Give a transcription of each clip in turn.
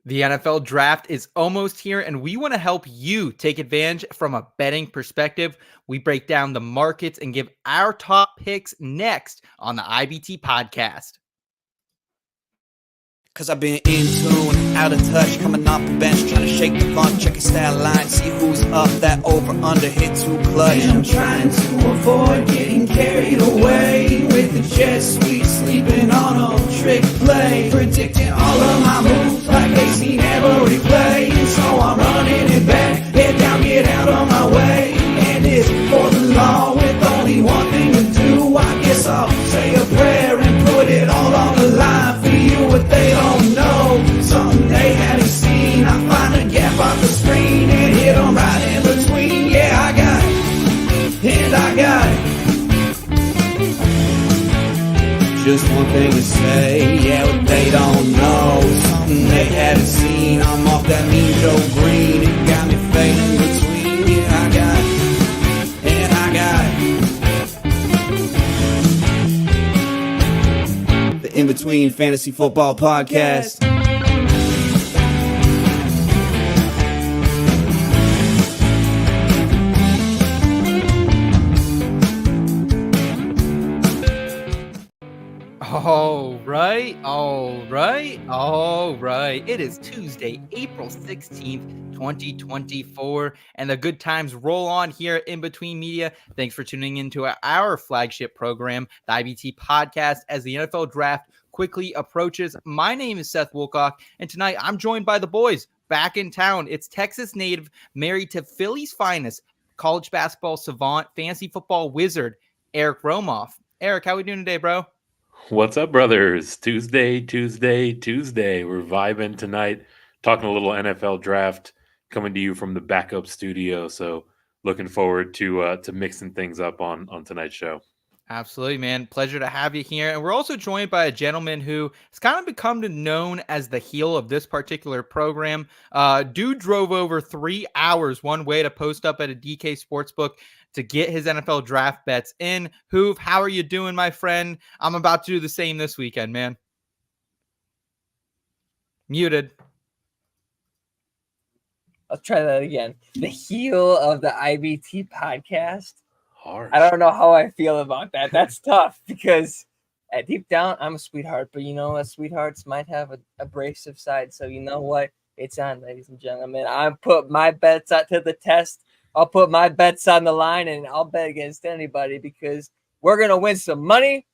The NFL draft is almost here, and we want to help you take advantage from a betting perspective. We break down the markets and give our top picks next on the IBT podcast. Cause I've been in tune, out of touch, coming off the bench, trying to shake the fun, check a stat line, see who's up, that over under hit too clutch. And I'm trying to avoid getting carried away with the jet sweep, sleeping on a trick play, predicting all of my moves like Gase seen every play. And so I'm running it back, head down, get out of my way. And it's for the law with only one thing to do. I guess I'll say a prayer and put it all on the line for you. What they don't know, something they haven't seen. I find a gap on the screen and hit them right in between. Yeah, I got it, and I got it. Just one thing to say, yeah, what they don't know, something they haven't seen. I'm off that mean Joe Green, it got me fading between. Yeah, I got it, and I got it. The In Between Fantasy Football Podcast. All right. It is Tuesday, April 16th, 2024, and the good times roll on here at In Between Media. Thanks for tuning into our flagship program, the IBT podcast, as the NFL draft quickly approaches. My name is Seth Wilcock, and tonight I'm joined by the boys back in town. It's Texas native, married to Philly's finest, college basketball savant, fantasy football wizard, Eric Romoff. Eric, how we doing today, bro? What's up, brothers? Tuesday. We're vibing tonight, talking a little NFL draft, coming to you from the backup studio. So looking forward to mixing things up on tonight's show. Absolutely, man. Pleasure to have you here. And we're also joined by a gentleman who has kind of become known as the heel of this particular program. Dude drove over 3 hours one way to post up at a DK Sportsbook to get his NFL draft bets in. Hoov, how are you doing, my friend? I'm about to do the same this weekend, man. Muted. I'll try that again. The heel of the IBT podcast. Harsh. I don't know how I feel about that. That's tough because deep down, I'm a sweetheart. But you know what? Sweethearts might have a abrasive side. So you know what? It's on, ladies and gentlemen. I put my bets out to the test. I'll put my bets on the line, and I'll bet against anybody because we're going to win some money.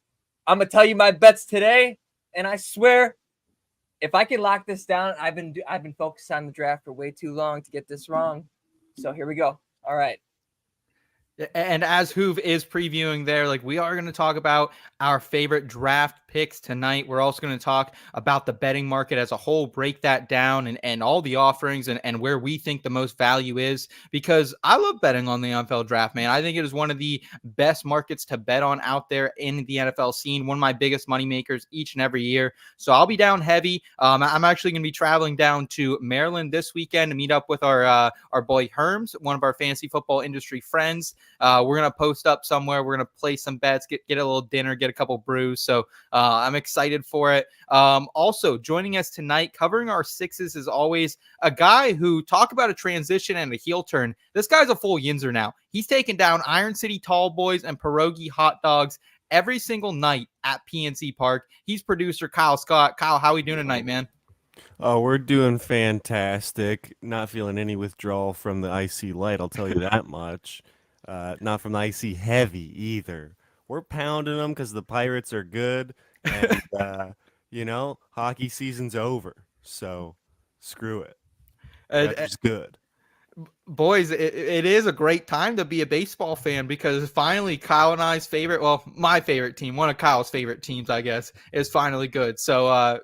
I'm going to tell you my bets today, and I swear, if I can lock this down, I've been focused on the draft for way too long to get this wrong. So here we go. All right. And as Hoov is previewing there, we are going to talk about our favorite draft picks tonight. We're also going to talk about the betting market as a whole, break that down and all the offerings and where we think the most value is, because I love betting on the NFL draft, man. I think it is one of the best markets to bet on out there in the NFL scene, one of my biggest money makers each and every year. So I'll be down heavy. I'm actually going to be traveling down to Maryland this weekend to meet up with our boy Herms, one of our fantasy football industry friends. We're going to post up somewhere. We're going to play some bets, get a little dinner, get a couple brews. So I'm excited for it. Also joining us tonight, covering our sixes is always a guy who talk about a transition and a heel turn. This guy's a full yinzer now. He's taking down Iron City Tall Boys and Pierogi Hot Dogs every single night at PNC Park. He's producer Kyle Scott. Kyle, how we doing tonight, man? Oh, we're doing fantastic. Not feeling any withdrawal from the icy light, I'll tell you that much. Not from the icy heavy either. We're pounding them because the Pirates are good, and hockey season's over. So screw it. That's good. Boys, it is a great time to be a baseball fan because finally Kyle and I's favorite, well, my favorite team, one of Kyle's favorite teams, I guess, is finally good. So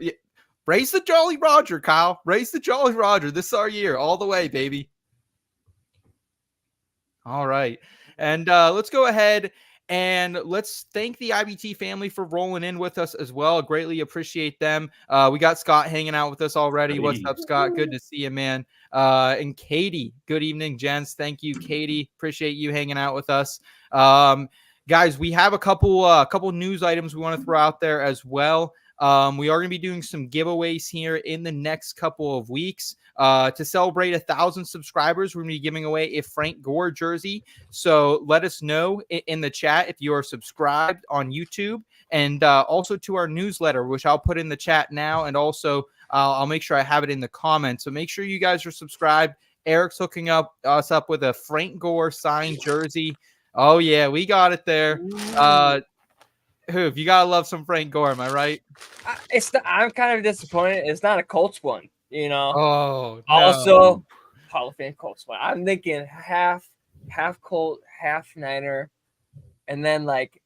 raise the Jolly Roger, Kyle. Raise the Jolly Roger. This is our year all the way, baby. All right. And let's go ahead and let's thank the IBT family for rolling in with us as well. Greatly appreciate them. We got Scott hanging out with us already. What's up, Scott? Good to see you, man. And Katie, good evening, gents. Thank you, Katie. Appreciate you hanging out with us. Guys, we have a couple news items we want to throw out there as well. We are going to be doing some giveaways here in the next couple of weeks. To celebrate 1,000 subscribers, we're going to be giving away a Frank Gore jersey. So let us know in the chat if you are subscribed on YouTube, and also to our newsletter, which I'll put in the chat now, and also I'll make sure I have it in the comments. So make sure you guys are subscribed. Eric's hooking us up with a Frank Gore signed jersey. Oh yeah, we got it there. Hoov, you gotta love some Frank Gore, am I right? I'm kind of disappointed. It's not a Colts one, you know. Oh, no. Also, Hall of Fame Colts one. I'm thinking half Colt, half Niner, and then like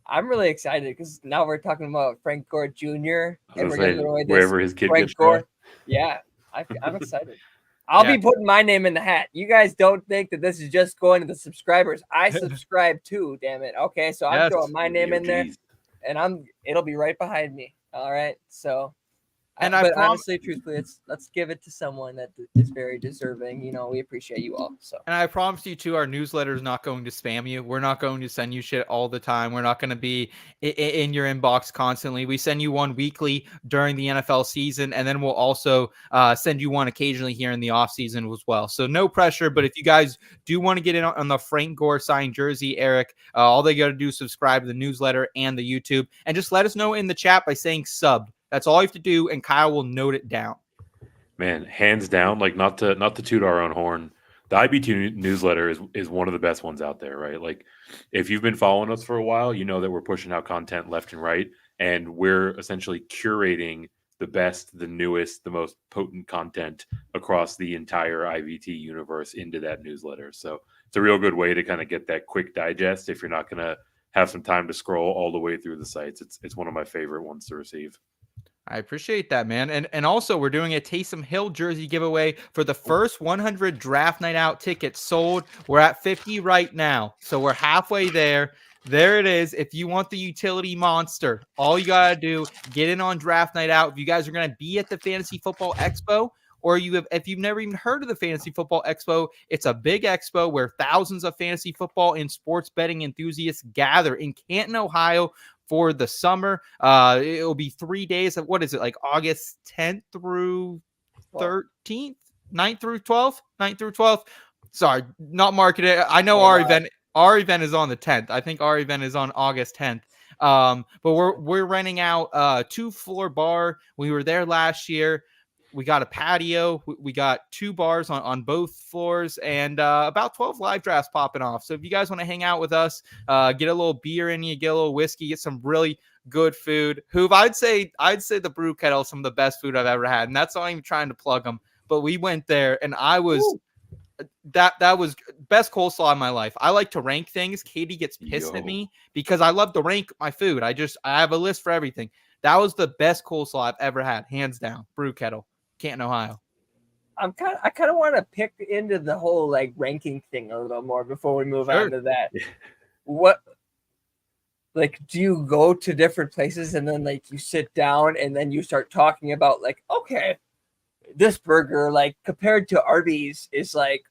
I'm really excited because now we're talking about Frank Gore Jr. and we're giving away this wherever his kid Frank gets Gore. drafted. Yeah, I'm excited. I'll be putting my name in the hat. You guys don't think that this is just going to the subscribers. I subscribe too, damn it. Okay, so I'm throwing my name in there, and it'll be right behind me. All right, so. But honestly, truthfully, let's give it to someone that is very deserving. You know, we appreciate you all. So, and I promise you too, our newsletter is not going to spam you. We're not going to send you shit all the time. We're not going to be in your inbox constantly. We send you one weekly during the NFL season, and then we'll also send you one occasionally here in the off season as well. So no pressure. But if you guys do want to get in on the Frank Gore signed jersey, Eric, all they got to do is subscribe to the newsletter and the YouTube, and just let us know in the chat by saying sub. That's all you have to do, and Kyle will note it down. Man, hands down, like not to toot our own horn, the IB2 newsletter is one of the best ones out there, right? Like if you've been following us for a while, you know that we're pushing out content left and right, and we're essentially curating the best, the newest, the most potent content across the entire IVT universe into that newsletter. So it's a real good way to kind of get that quick digest if you're not going to have some time to scroll all the way through the sites. It's one of my favorite ones to receive. I appreciate that, man. And also, we're doing a Taysom Hill jersey giveaway for the first 100 draft night out tickets sold. We're at 50 right now, so we're halfway there. There it is. If you want the utility monster, all you got to do, get in on draft night out. If you guys are going to be at the Fantasy Football Expo, or if you've never even heard of the Fantasy Football Expo, it's a big expo where thousands of fantasy football and sports betting enthusiasts gather in Canton, Ohio, for the summer. It'll be 3 days of, what is it, like August 10th through 13th, 9th through 12th. Sorry, not marketed. I know our event is on the 10th. I think our event is on August 10th. But we're renting out a 2-floor bar. We were there last year. We got a patio. We got 2 bars on both floors, and about 12 live drafts popping off. So if you guys want to hang out with us, get a little beer in you, get a little whiskey, get some really good food. Hoov, I'd say the Brew Kettle is some of the best food I've ever had, and that's not even trying to plug them. But we went there, and I was that was best coleslaw in my life. I like to rank things. Katie gets pissed at me because I love to rank my food. I have a list for everything. That was the best coleslaw I've ever had, hands down. Brew Kettle. Canton, Ohio. I kind of want to pick into the whole like ranking thing a little more before we move on to that. What, like, do you go to different places and then like you sit down and then you start talking about like, okay, this burger like compared to Arby's is like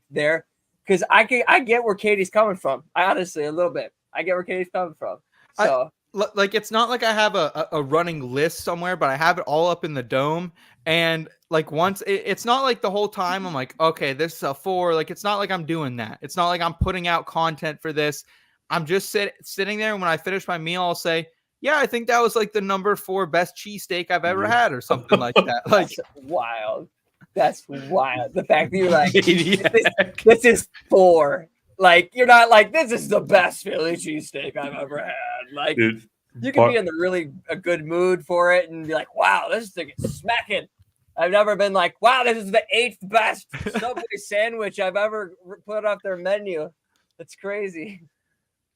there, because I get where Katie's coming from. I honestly a little bit. I get where Katie's coming from. So. Like it's not like I have a running list somewhere, but I have it all up in the dome. And like once it's not like the whole time I'm like, okay, this is a 4. Like it's not like I'm doing that. It's not like I'm putting out content for this. I'm just sitting there, and when I finish my meal, I'll say, yeah, I think that was like the number 4 best cheesesteak I've ever had, or something like that. Like that's wild. That's wild. The fact that you're like, this is 4. Like, you're not like, this is the best Philly cheesesteak I've ever had. Like, you can be in a good mood for it and be like, wow, this thing is smacking. I've never been like, wow, this is the 8th best Subway sandwich I've ever put off their menu. That's crazy.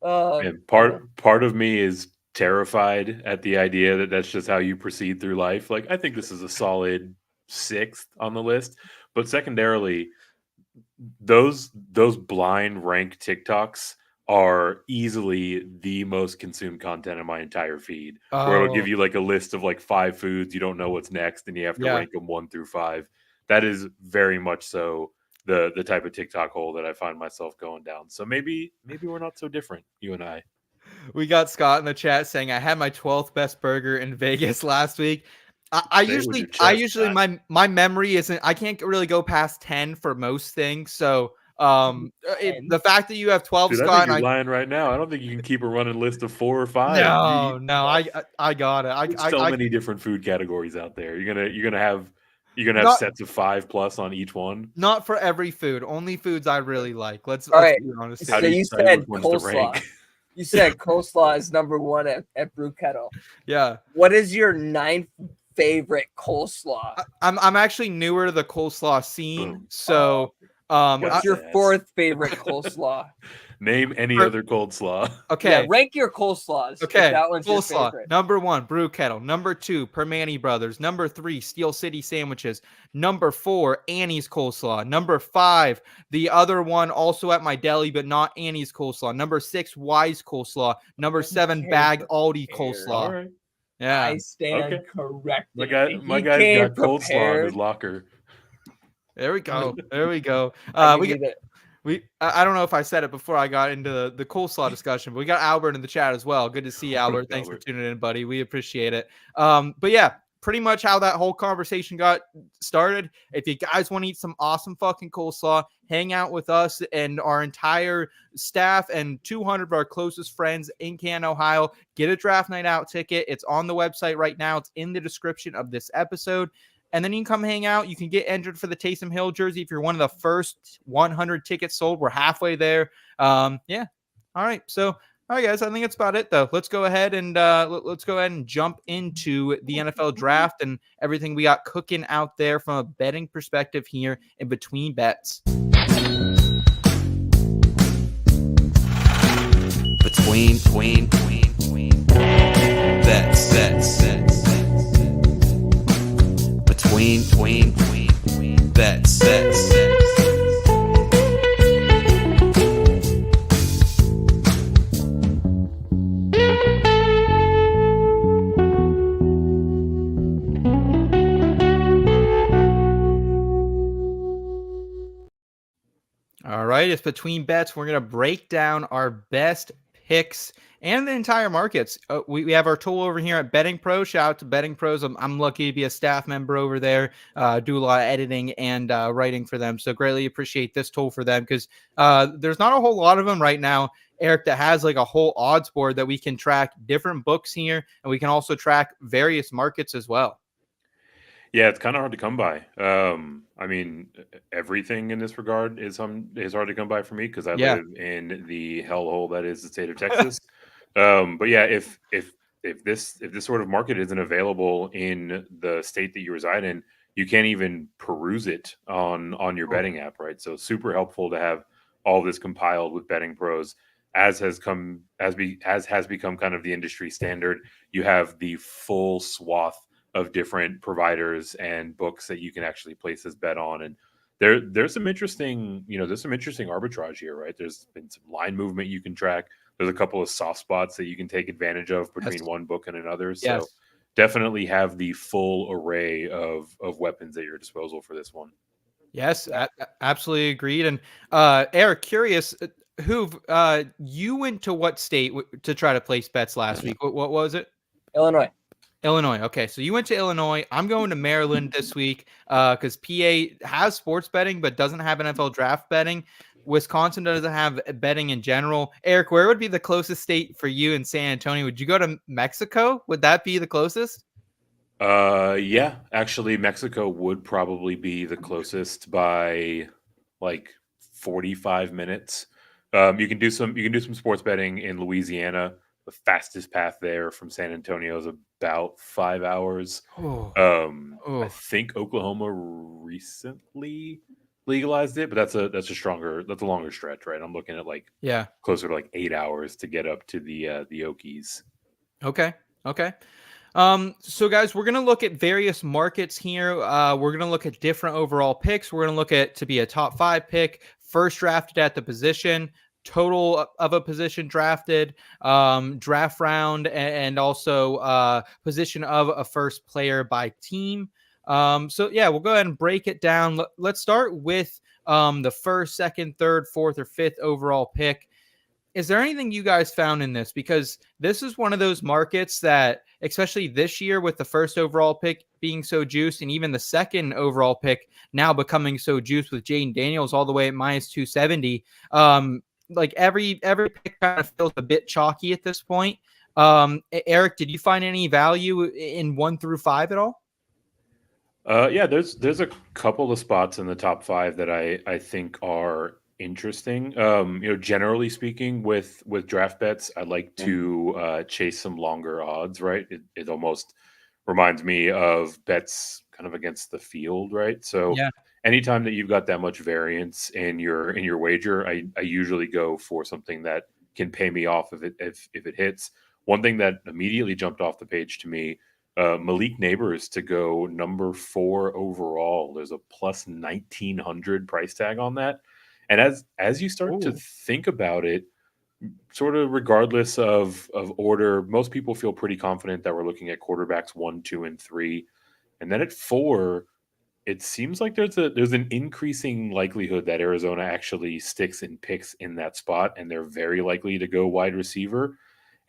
Part of me is terrified at the idea that that's just how you proceed through life. Like, I think this is a solid 6th on the list. But secondarily, those blind rank TikToks are easily the most consumed content in my entire feed. Where it'll give you like a list of like 5 foods, you don't know what's next, and you have to rank them 1 through 5. That is very much so the type of TikTok hole that I find myself going down. So maybe we're not so different, you and I. We got Scott in the chat saying I had my 12th best burger in Vegas last week. I Say it with your usually chest, my memory isn't, I can't really go past 10 for most things. So the fact that you have 12, Dude, I Scott, think and you're I lying right now. I don't think you can keep a running list of 4 or 5. no, I got it. There's so many different food categories out there. You're gonna have Not- sets of 5 plus on each one. not for every food, only foods I really like. Let's right. be honest So How here. do you you decide said which ones to coleslaw. rank? You said coleslaw is number 1 at Brew Kettle. Yeah. What is your 9th favorite coleslaw? I'm actually newer to the coleslaw scene. Boom. So What's your Yes. 4th favorite coleslaw? Name any For- other cold slaw. okay. Yeah, rank your coleslaws. Okay, If that one's your coleslaw. favorite. Number 1, Brew Kettle. Number 2, Permani Brothers. Number 3, Steel City Sandwiches. Number 4, Annie's Coleslaw. Number 5, the other one also at my deli, but not Annie's Coleslaw. Number 6, Wise Coleslaw. Number 7, came Bag Aldi prepared. Coleslaw. All right. Yeah, I stand Okay. corrected. My He guy's came got cold slaw in prepared. his locker. there we go. There we go. I We give you the- I don't know if I said it before I got into the coleslaw discussion, but we got Albert in the chat as well. Good to see you, Albert. Thanks for Albert. tuning in, buddy. We appreciate it. But yeah, pretty much how that whole conversation got started. If you guys want to eat some awesome fucking coleslaw, hang out with us and our entire staff and 200 of our closest friends in Canton, Ohio. Get a draft night out ticket. It's on the website right now. It's in the description of this episode. And then you can come hang out. You can get entered for the Taysom Hill jersey if you're one of the first 100 tickets sold. We're halfway there. Yeah. All right. So, all right, guys. I think that's about it, though. Let's go ahead and jump into the NFL draft and everything we got cooking out there from a betting perspective here in between bets. Between bets. Between bets. All right, it's between bets. We're going to break down our best picks and the entire markets. We have our tool over here at Betting Pro. Shout out to Betting Pros. I'm lucky to be a staff member over there, do a lot of editing and writing for them. So greatly appreciate this tool for them because there's not a whole lot of them right now, Eric, that has like a whole odds board that we can track different books here, and we can also track various markets as well. Yeah, it's kind of hard to come by. I mean, everything in this regard is hard to come by for me because I live in the hellhole that is the state of Texas. But yeah, if this sort of market isn't available in the state that you reside in, you can't even peruse it on your betting app, right? So super helpful to have all this compiled with Betting Pros, as has become kind of the industry standard. You have the full swath of different providers and books that you can actually place this bet on, and there's some interesting arbitrage here, right? There's been some line movement you can track. There's a couple of soft spots that you can take advantage of between one book and another. So definitely have the full array of weapons at your disposal for this one. Yes, absolutely agreed. And Eric, curious, Hoov, you went to what state to try to place bets last week? What was it? Illinois. Illinois. Okay, so you went to Illinois. I'm going to Maryland this week because PA has sports betting but doesn't have NFL draft betting. Wisconsin doesn't have betting in general. Eric, where would be the closest state for you in San Antonio? Would you go to Mexico? Would that be the closest? Yeah, actually Mexico would probably be the closest by like 45 minutes. You can do some sports betting in Louisiana. The fastest path there from San Antonio is about 5 hours. I think Oklahoma recently legalized it, but that's a longer stretch, right? I'm looking at closer to like 8 hours to get up to the Okies. Okay. So guys, we're going to look at various markets here. We're going to look at different overall picks. We're going to look at to be a top 5 pick, first drafted at the position, total of a position drafted, draft round, and also position of a first player by team. So yeah, we'll go ahead and break it down. Let's start with the first, second, third, fourth, or fifth overall pick. Is there anything you guys found in this? Because this is one of those markets that, especially this year with the first overall pick being so juiced and even the second overall pick now becoming so juiced with Jaden Daniels all the way at minus 270. Like every pick kind of feels a bit chalky at this point. Eric, did you find any value in 1 through 5 at all? Yeah, there's a couple of spots in the top 5 that I think are interesting. Generally speaking, with draft bets, I like to chase some longer odds. Right, it almost reminds me of bets kind of against the field. Right, so Yeah. anytime that you've got that much variance in your wager, I usually go for something that can pay me off if it hits. One thing that immediately jumped off the page to me, Malik Neighbors to go number 4 overall. There's a plus 1900 price tag on that. And as you start to Ooh. think about it, sort of regardless of order, most people feel pretty confident that we're looking at quarterbacks 1, 2, and 3. And then at 4, it seems like there's an increasing likelihood that Arizona actually sticks and picks in that spot, and they're very likely to go wide receiver.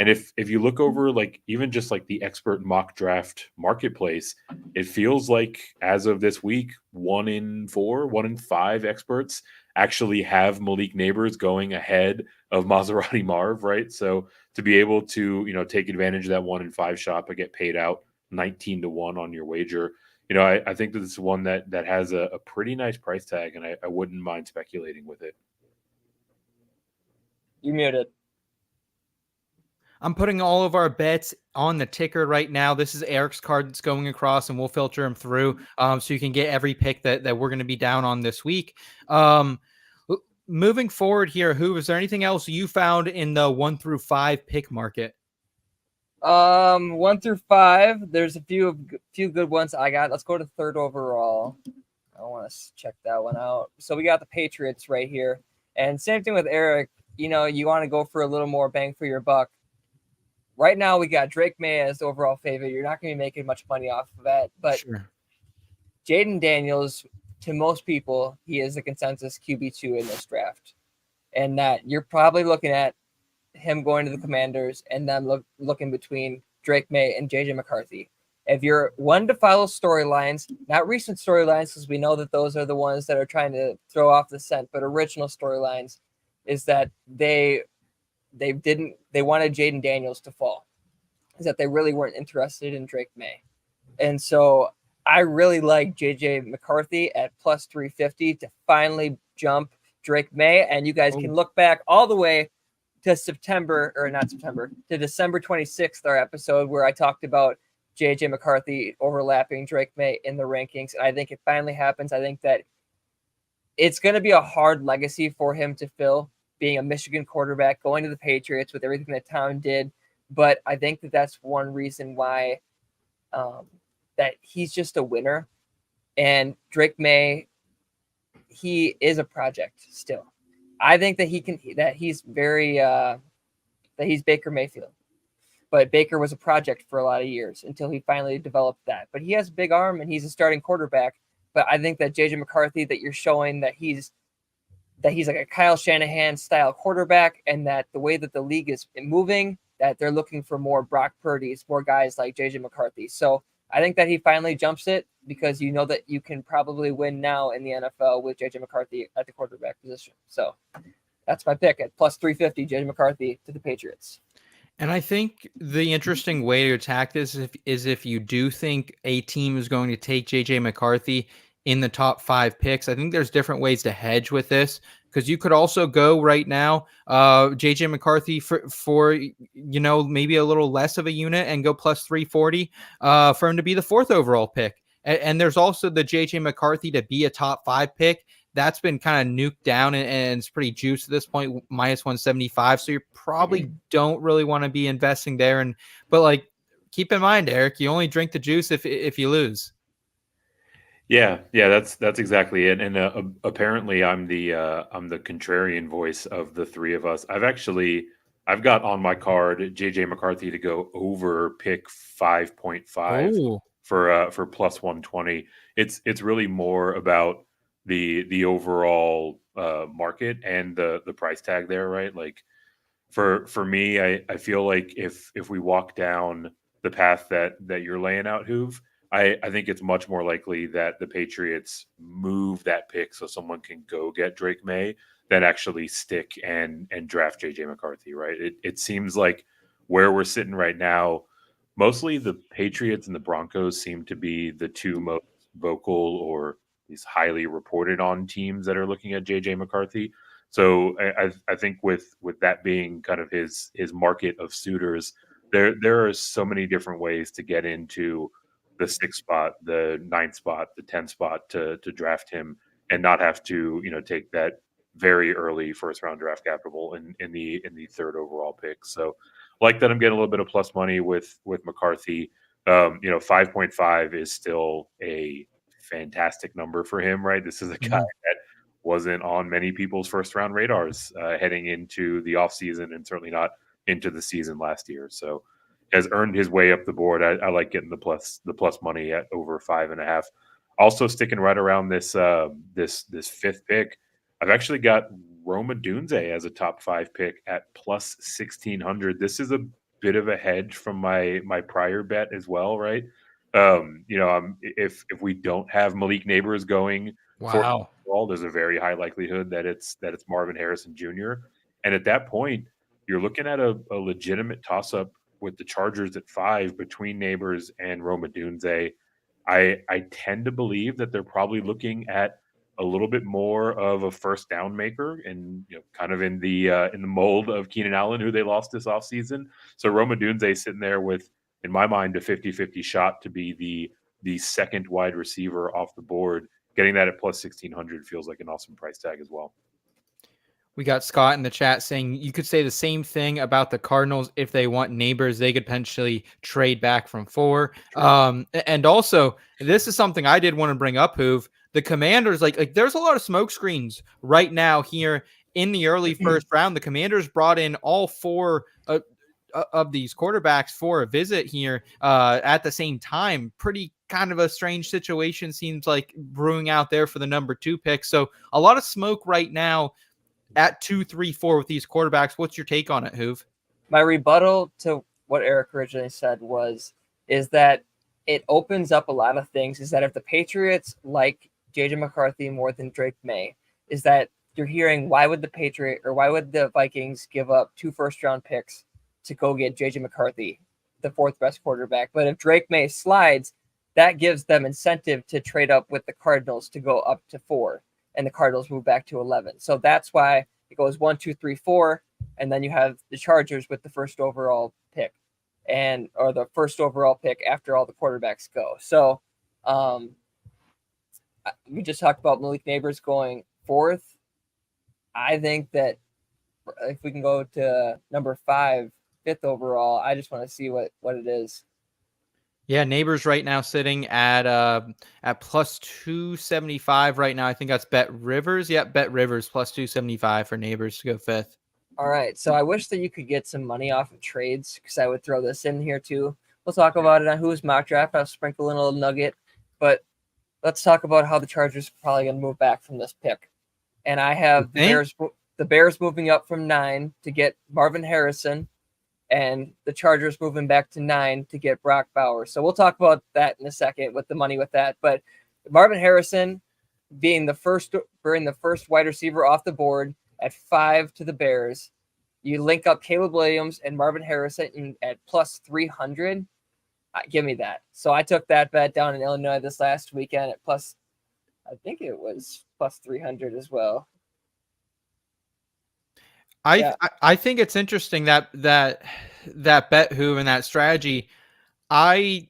And if you look over like even just like the expert mock draft marketplace, it feels like as of this week, 1 in 4, 1 in 5 experts actually have Malik Neighbors going ahead of Maserati Marv, right? So to be able to take advantage of that 1 in 5 shot but get paid out 19-1 on your wager, I think that this is one that has a pretty nice price tag, and I wouldn't mind speculating with it. You muted. I'm putting all of our bets on the ticker right now. This is Eric's card that's going across, and we'll filter them through so you can get every pick that we're going to be down on this week. Moving forward here, Hoov, is there anything else you found in the 1 through 5 pick market? 1 through 5. There's a few good ones I got. Let's go to 3rd overall. I want to check that one out. So we got the Patriots right here, and same thing with Eric. You want to go for a little more bang for your buck. Right now, we got Drake May as the overall favorite. You're not going to be making much money off of that. But Sure. Jaden Daniels, to most people, he is the consensus QB2 in this draft. And that you're probably looking at him going to the Commanders and then looking between Drake May and JJ McCarthy. If you're one to follow storylines, not recent storylines, because we know that those are the ones that are trying to throw off the scent, but original storylines, is that they wanted Jaden Daniels to fall, is that they really weren't interested in Drake May. And so I really like JJ McCarthy at plus 350 to finally jump Drake May. And you guys can look back all the way to December 26th, our episode where I talked about JJ McCarthy overlapping Drake May in the rankings. And I think it finally happens. I think that it's going to be a hard legacy for him to fill, being a Michigan quarterback, going to the Patriots with everything that Town did. But I think that that's one reason why that he's just a winner. And Drake May, he is a project still. I think that he's Baker Mayfield. But Baker was a project for a lot of years until he finally developed that. But he has a big arm and he's a starting quarterback. But I think that JJ McCarthy, that you're showing that he's like a Kyle Shanahan style quarterback, and that the way that the league is moving, that they're looking for more Brock Purdy's, more guys like JJ McCarthy. So I think that he finally jumps it, because you know that you can probably win now in the NFL with JJ McCarthy at the quarterback position. So that's my pick at plus 350, JJ McCarthy to the Patriots. And I think the interesting way to attack this is if you do think a team is going to take JJ McCarthy in the top 5 picks. I think there's different ways to hedge with this, because you could also go right now JJ McCarthy for maybe a little less of a unit and go plus 340 for him to be the 4th overall pick. And there's also the JJ McCarthy to be a top 5 pick. That's been kind of nuked down and it's pretty juiced at this point, minus 175. So you probably don't really want to be investing there. But keep in mind, Eric, you only drink the juice if you lose. Yeah, that's exactly it. And apparently, I'm the contrarian voice of the three of us. I've got on my card JJ McCarthy to go over pick 5.5 for plus 120. It's really more about the overall market and the price tag there, right? Like For me, I feel like if we walk down the path that you're laying out, Hoov, I think it's much more likely that the Patriots move that pick so someone can go get Drake May than actually stick and draft JJ McCarthy, right? It seems like where we're sitting right now, mostly the Patriots and the Broncos seem to be the two most vocal or these highly reported on teams that are looking at JJ McCarthy. So I think with that being kind of his market of suitors, there are so many different ways to get into the 6th spot, the 9th spot, the 10th spot to draft him and not have to take that very early first round draft capital in the 3rd overall pick. So like that I'm getting a little bit of plus money with McCarthy. 5.5 is still a fantastic number for him, right? This is a guy that wasn't on many people's first round radars heading into the offseason and certainly not into the season last year. So has earned his way up the board. I like getting the plus money at over 5.5. Also sticking right around this 5th pick. I've actually got Roma Dunze as a top 5 pick at plus 1,600. This is a bit of a hedge from my prior bet as well, right? If we don't have Malik Neighbors going for Wow. overall, there's a very high likelihood that it's Marvin Harrison Jr. And at that point, you're looking at a legitimate toss up with the Chargers at 5 between Neighbors and Roma Dunze. I tend to believe that they're probably looking at a little bit more of a first down maker and kind of in the mold of Keenan Allen, who they lost this offseason. So Roma Dunze sitting there with, in my mind, a 50-50 shot to be the second wide receiver off the board. Getting that at plus 1,600 feels like an awesome price tag as well. We got Scott in the chat saying you could say the same thing about the Cardinals. If they want Neighbors, they could potentially trade back from 4. And also, this is something I did want to bring up, Hoov. The Commanders, like there's a lot of smoke screens right now here in the early first round. The Commanders brought in all 4 of these quarterbacks for a visit here at the same time. Pretty kind of a strange situation seems like brewing out there for the number 2 pick. So a lot of smoke right now at 2, 3, 4 with these quarterbacks. What's your take on it, Hoov? My rebuttal to what Eric originally said is that it opens up a lot of things. Is that if the Patriots like JJ McCarthy more than Drake May, is that you're hearing why would the Vikings give up 2 first-round picks to go get JJ McCarthy, the 4th best quarterback? But if Drake May slides, that gives them incentive to trade up with the Cardinals to go up to 4. And the Cardinals move back to 11. So that's why it goes 1, 2, 3, 4, and then you have the Chargers with the 1st overall pick, or the 1st overall pick after all the quarterbacks go. So, we just talked about Malik Neighbors going 4th. I think that if we can go to number 5, 5th overall, I just want to see what it is. Yeah, Neighbors right now sitting at plus 275 right now. I think that's Bet Rivers. Yep, Bet Rivers plus 275 for Neighbors to go 5th. All right, so I wish that you could get some money off of trades because I would throw this in here too. We'll talk about it on Who's Mock Draft. I'll sprinkle in a little nugget, but let's talk about how the Chargers are probably going to move back from this pick. And I have the Bears moving up from 9 to get Marvin Harrison, and the Chargers moving back to 9 to get Brock Bowers. So we'll talk about that in a second with the money with that. But Marvin Harrison being the first wide receiver off the board at 5 to the Bears. You link up Caleb Williams and Marvin Harrison at plus 300. Give me that. So I took that bet down in Illinois this last weekend at plus, I think it was plus 300 as well. I think it's interesting that bet, Hoov, and that strategy. I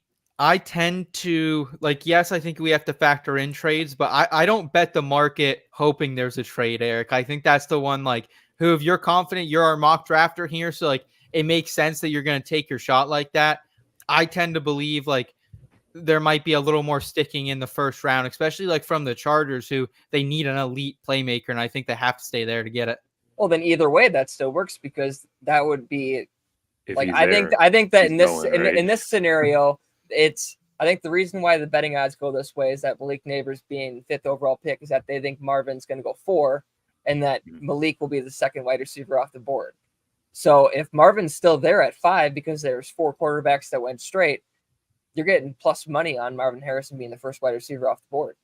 tend to yes, I think we have to factor in trades, but I don't bet the market hoping there's a trade, Eric. I think that's the one Hoov, you're confident, you're our mock drafter here. So it makes sense that you're going to take your shot like that. I tend to believe there might be a little more sticking in the first round, especially from the Chargers, who they need an elite playmaker. And I think they have to stay there to get it. Well, then either way, that still works because that would be I think that in this scenario, I think the reason why the betting odds go this way is that Malik Neighbors being 5th overall pick is that they think Marvin's going to go 4, and that Malik will be the 2nd wide receiver off the board. So if Marvin's still there at 5 because there's 4 quarterbacks that went straight, you're getting plus money on Marvin Harrison being the first wide receiver off the board.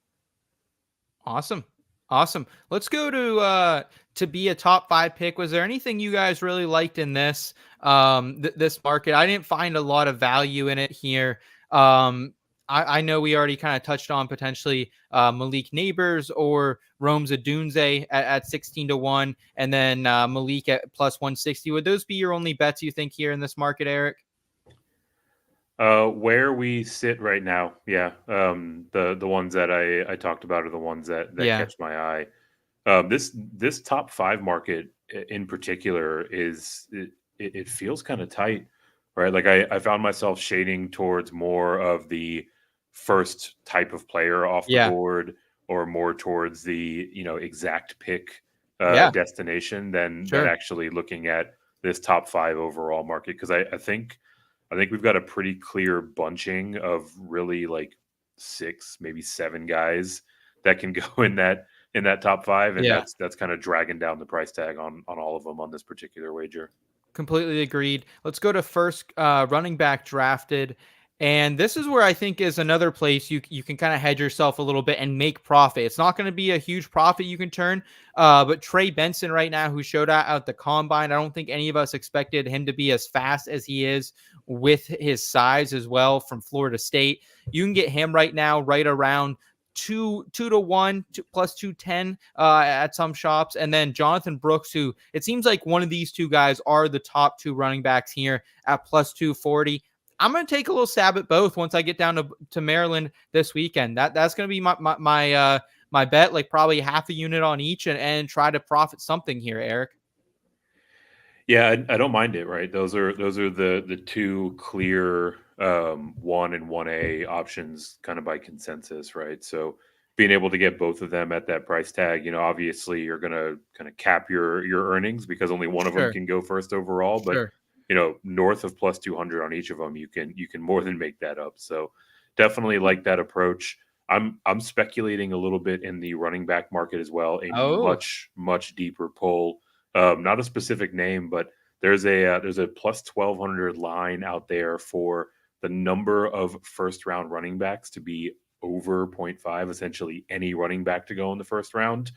Awesome. Let's go to be a top 5 pick. Was there anything you guys really liked in this this market? I didn't find a lot of value in it here. I know we already kind of touched on potentially Malik Neighbors or Rome Odunze at 16-1, and then Malik at plus 160. Would those be your only bets you think here in this market, Eric? Where we sit right now, yeah. The ones that I talked about are the ones that catch my eye. This top 5 market in particular it feels kind of tight, right? Like I found myself shading towards more of the first type of player off the board, or more towards the exact pick destination than actually looking at this top 5 overall market, because I think we've got a pretty clear bunching of really like 6, maybe 7 guys that can go in that top 5, and that's kind of dragging down the price tag on all of them on this particular wager. Completely agreed. Let's go to first running back drafted. And this is where I think is another place you can kind of hedge yourself a little bit and make profit. It's not going to be a huge profit you can turn, but Trey Benson right now, who showed out at the combine, I don't think any of us expected him to be as fast as he is with his size as well, from Florida State. You can get him right now right around 2-1 plus 210 at some shops. And then Jonathan Brooks, who it seems like one of these two guys are the top 2 running backs here at plus 240. I'm going to take a little stab at both once I get down to Maryland this weekend. That's going to be my bet, like probably half a unit on each, and try to profit something here, Eric. Yeah, I don't mind it, right? Those are the 2 clear 1 and 1A options kind of by consensus, right? So being able to get both of them at that price tag, obviously you're going to kind of cap your earnings because only one of them can go first overall, but north of plus 200 on each of them, you can more than make that up. So definitely like that approach. I'm speculating a little bit in the running back market as well. Much deeper pull. Not a specific name, but there's a plus 1,200 line out there for the number of first round running backs to be over 0.5. Essentially, any running back to go in the first round.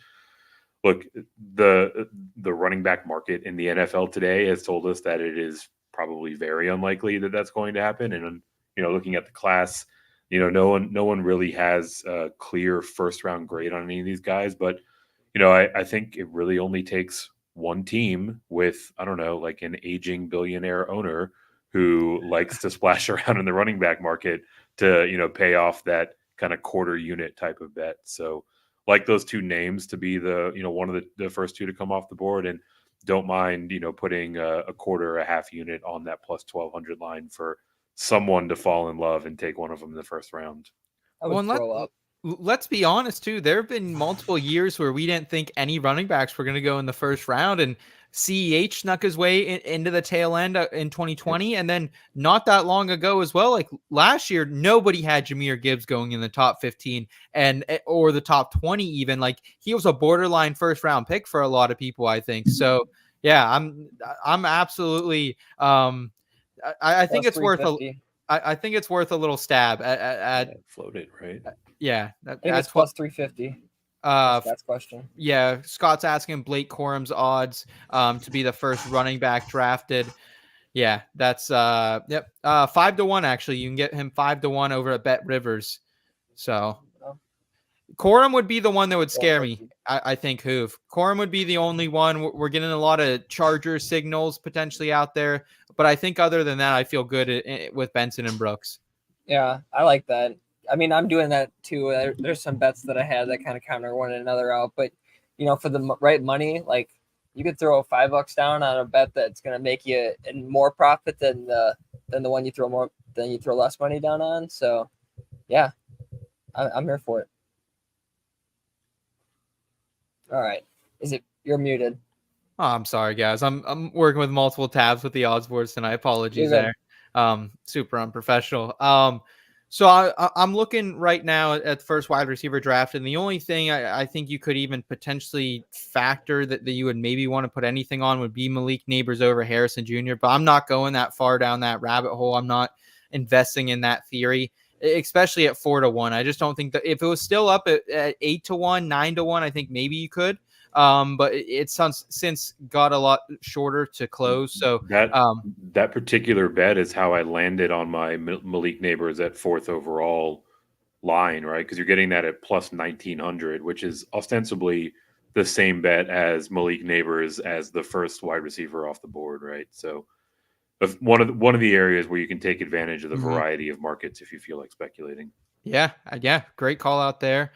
Look, the running back market in the NFL today has told us that it is probably very unlikely that that's going to happen. And looking at the class, no one really has a clear first round grade on any of these guys. But I think it really only takes one team with, I don't know, like an aging billionaire owner who likes to splash around in the running back market to pay off that kind of quarter unit type of bet. So like those 2 names to be the one of the first 2 to come off the board, and don't mind putting a quarter, a half unit on that plus 1,200 line for someone to fall in love and take one of them in the first round. I would throw up. Let's be honest too. There have been multiple years where we didn't think any running backs were going to go in the first round, and CEH snuck his way into the tail end in 2020. And then not that long ago as well, like last year, nobody had Jahmyr Gibbs going in the top 15 or the top 20 even. Like he was a borderline first round pick for a lot of people, I think. So yeah, I'm absolutely I think it's worth I think it's worth a little stab at floated, right? Yeah, that's plus 350. That's question. Yeah, Scott's asking Blake Corum's odds to be the first running back drafted. Yeah, that's 5-1 actually. You can get him 5-1 over at Bet Rivers. So Corum would be the one that would scare me. I think Hoov. Corum would be the only one. We're getting a lot of Charger signals potentially out there, but I think other than that, I feel good with Benson and Brooks. Yeah, I like that. I mean, I'm doing that too. There's some bets that I had that kind of counter one another out, but for the right money, like you could throw $5 down on a bet that's going to make you more profit than the one you throw less money down on. So, yeah, I'm here for it. All right, you're muted? Oh, I'm sorry, guys. I'm working with multiple tabs with the odds boards tonight. Apologies there. Super unprofessional. So I'm looking right now at the first wide receiver draft, and the only thing I think you could even potentially factor that you would maybe want to put anything on would be Malik Neighbors over Harrison Jr. But I'm not going that far down that rabbit hole. I'm not investing in that theory, especially at 4-1. I just don't think that if it was still up at 8-1, 9-1, I think maybe you could. But it's since got a lot shorter to close. So that particular bet is how I landed on my Malik Neighbors at 4th overall line, right? Because you're getting that at plus 1900, which is ostensibly the same bet as Malik Neighbors as the first wide receiver off the board, right? So one of the areas where you can take advantage of the variety of markets if you feel like speculating. Yeah, great call out there.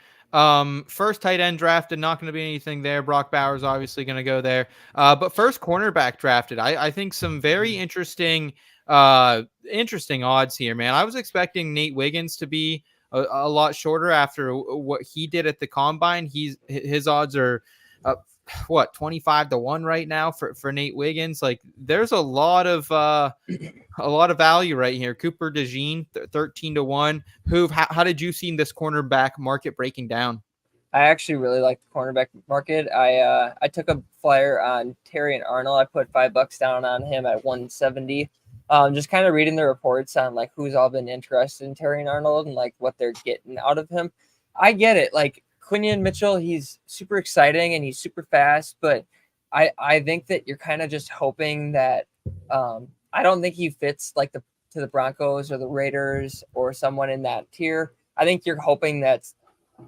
First tight end drafted, not going to be anything there. Brock Bowers obviously going to go there. But first cornerback drafted, I think some very interesting odds here, man. I was expecting Nate Wiggins to be a lot shorter after what he did at the combine. His odds are 25-1 right now for Nate Wiggins. Like there's a lot of value right here. Cooper DeJean 13-1. Hoov, how did you see this cornerback market breaking down? I actually really like the cornerback market. I took a flyer on Terry Arnold. I put $5 down on him at 170. Just kind of reading the reports on like who's all been interested in Terry Arnold and like what they're getting out of him. I get it. Like Quinion Mitchell, he's super exciting and he's super fast, but I think that you're kind of just hoping that I don't think he fits like to the Broncos or the Raiders or someone in that tier. I think you're hoping that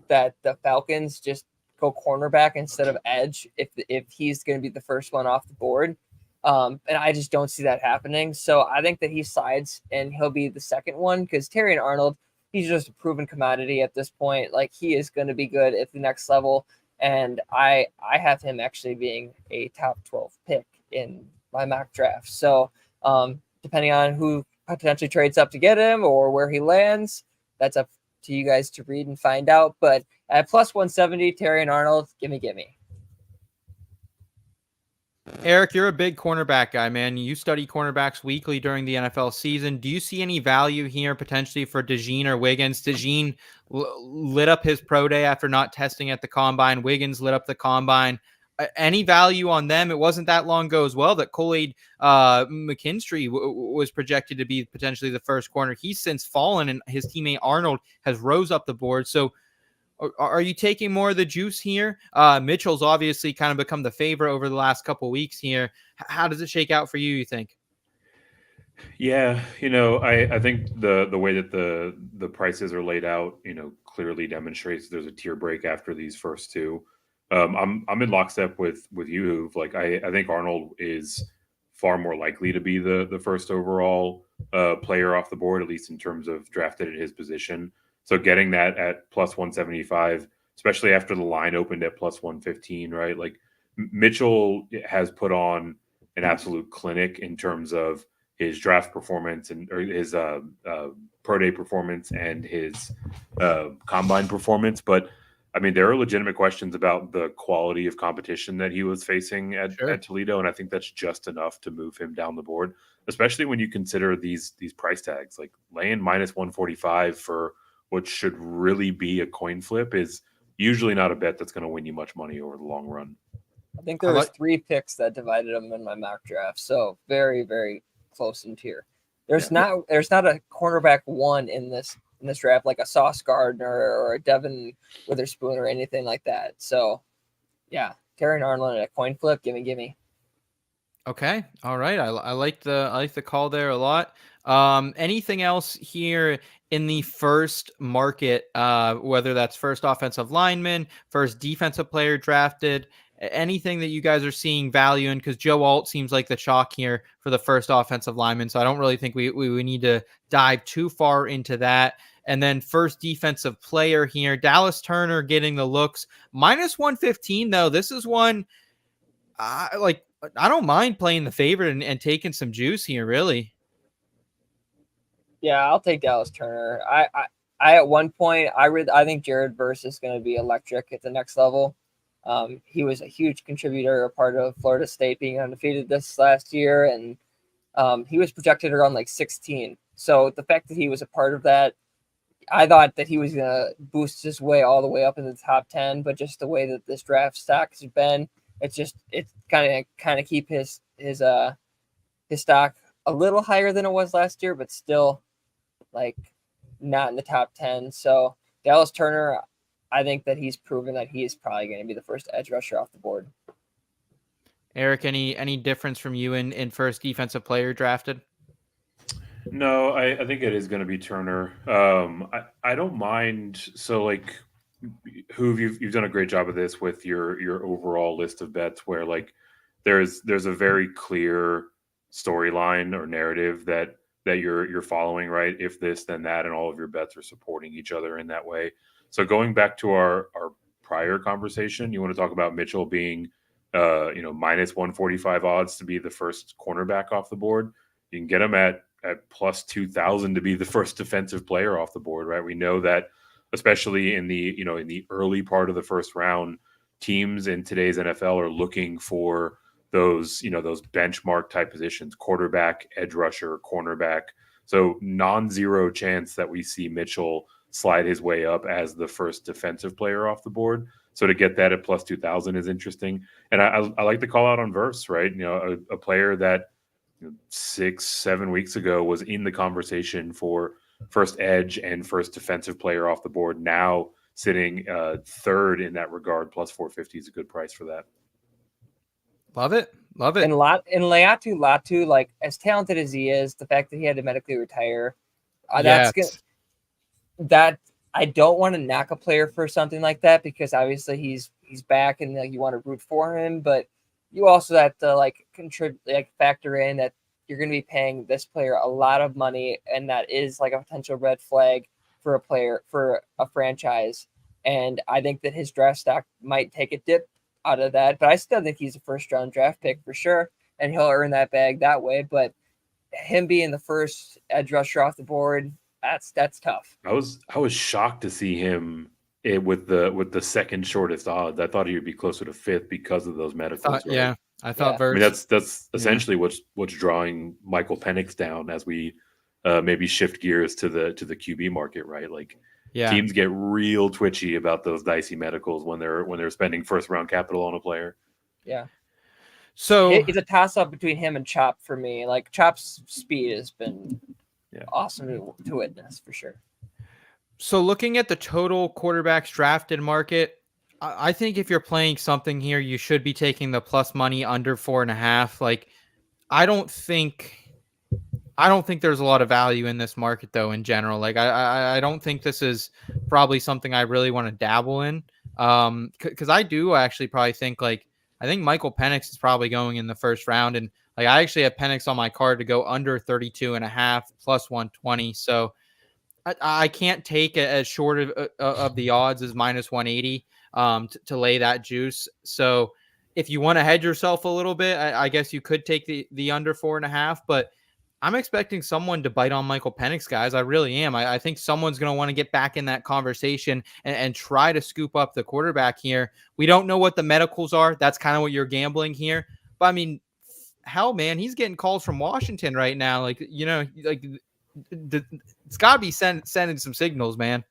the Falcons just go cornerback instead of edge if he's going to be the first one off the board. And I just don't see that happening. So I think that he slides and he'll be the second one because Terry Arnold, he's just a proven commodity at this point. Like he is going to be good at the next level. And I have him actually being a top 12 pick in my mock draft. So depending on who potentially trades up to get him or where he lands, that's up to you guys to read and find out. But at plus 170, Terry Arnold, gimme. Eric, you're a big cornerback guy, man. You study cornerbacks weekly during the NFL season. Do you see any value here potentially for DeJean or Wiggins? DeJean lit up his pro day after not testing at the combine. Wiggins lit up the combine. Any value on them? It wasn't that long ago as well that Kool-Aid McKinstry was projected to be potentially the first corner. He's since fallen, and his teammate Arnold has rose up the board. So are you taking more of the juice here? Mitchell's obviously kind of become the favorite over the last couple of weeks here. How does it shake out for you think? Yeah, I think the way that the prices are laid out, clearly demonstrates there's a tier break after these first two. I'm in lockstep with you, Hoov. Like I think Arnold is far more likely to be the first overall player off the board, at least in terms of drafted at his position. So getting that at plus 175, especially after the line opened at plus 115, right? Like Mitchell has put on an absolute clinic in terms of his draft performance or his pro day performance and his combine performance. But I mean, there are legitimate questions about the quality of competition that he was facing at Toledo. And I think that's just enough to move him down the board, especially when you consider these price tags. Like laying minus 145 for what should really be a coin flip is usually not a bet that's going to win you much money over the long run. I think there was 3 picks that divided them in my mock draft. So very, very close in tier. There's not a cornerback one in this draft, like a Sauce Gardner or a Devin Witherspoon or anything like that. So yeah, Terry Arnold at a coin flip, gimme. Okay. All right. I like the call there a lot. Anything else here in the first market, whether that's first offensive lineman, first defensive player drafted, anything that you guys are seeing value in? Because Joe Alt seems like the chalk here for the first offensive lineman. So I don't really think we need to dive too far into that. And then first defensive player here, Dallas Turner getting the looks. Minus 115, though. This is one I don't mind playing the favorite and taking some juice here, really. Yeah, I'll take Dallas Turner. I at one point I think Jared Verse is going to be electric at the next level. He was a huge contributor, a part of Florida State being undefeated this last year, and he was projected around like 16. So the fact that he was a part of that, I thought that he was gonna boost his way all the way up in the top 10, but just the way that this draft stock has been, it's kind of keep his stock a little higher than it was last year, but still like not in the top 10. So Dallas Turner, I think that he's proven that he is probably going to be the first edge rusher off the board. Eric, any difference from you in first defensive player drafted? No, I think it is going to be Turner. I don't mind. So like, Hoov, you've done a great job of this with your overall list of bets, where like there's a very clear storyline or narrative that you're following, right? If this, then that, and all of your bets are supporting each other in that way. So going back to our prior conversation, you want to talk about Mitchell being minus 145 odds to be the first cornerback off the board. You can get him at plus 2,000 to be the first defensive player off the board, right? We know that, especially in the early part of the first round, teams in today's NFL are looking for those benchmark type positions: quarterback, edge rusher, cornerback. So non-zero chance that we see Mitchell slide his way up as the first defensive player off the board. So to get that at plus 2,000 is interesting. And I like the call out on Verse, right? A player that 6-7 weeks ago was in the conversation for first edge and first defensive player off the board, now sitting third in that regard. Plus 450 is a good price for that. Love it. And Latu, like as talented as he is, the fact that he had to medically retire, that I don't want to knock a player for something like that, because obviously he's back and you want to root for him, but you also have to factor in that you're going to be paying this player a lot of money, and that is like a potential red flag for a player, for a franchise. And I think that his draft stock might take a dip out of that, but I still think he's a first round draft pick for sure, and he'll earn that bag that way. But him being the first edge rusher off the board, that's tough. I was shocked to see him with the second shortest odds. I thought he would be closer to fifth because of those medicals. Yeah, I thought. I mean, that's essentially what's drawing Michael Penix down as we maybe shift gears to the QB market, right? Like, teams get real twitchy about those dicey medicals when they're spending first round capital on a player. Yeah. So it's a toss up between him and Chop for me. Like, Chop's speed has been awesome to witness for sure. So looking at the total quarterbacks drafted market, I think if you're playing something here, you should be taking the plus money under 4.5. Like, I don't think there's a lot of value in this market though, in general. Like, I don't think this is probably something I really want to dabble in. Cause I do actually probably think, like, I think Michael Penix is probably going in the first round. And like, I actually have Penix on my card to go under 32.5 plus 120. So I can't take it as short of the odds as minus 180 to lay that juice. So if you want to hedge yourself a little bit, I guess you could take the under 4.5, but I'm expecting someone to bite on Michael Penix, guys. I really am. I think someone's going to want to get back in that conversation and try to scoop up the quarterback here. We don't know what the medicals are. That's kind of what you're gambling here. But I mean, hell, man, he's getting calls from Washington right now. Like, it's got to be sending some signals, man.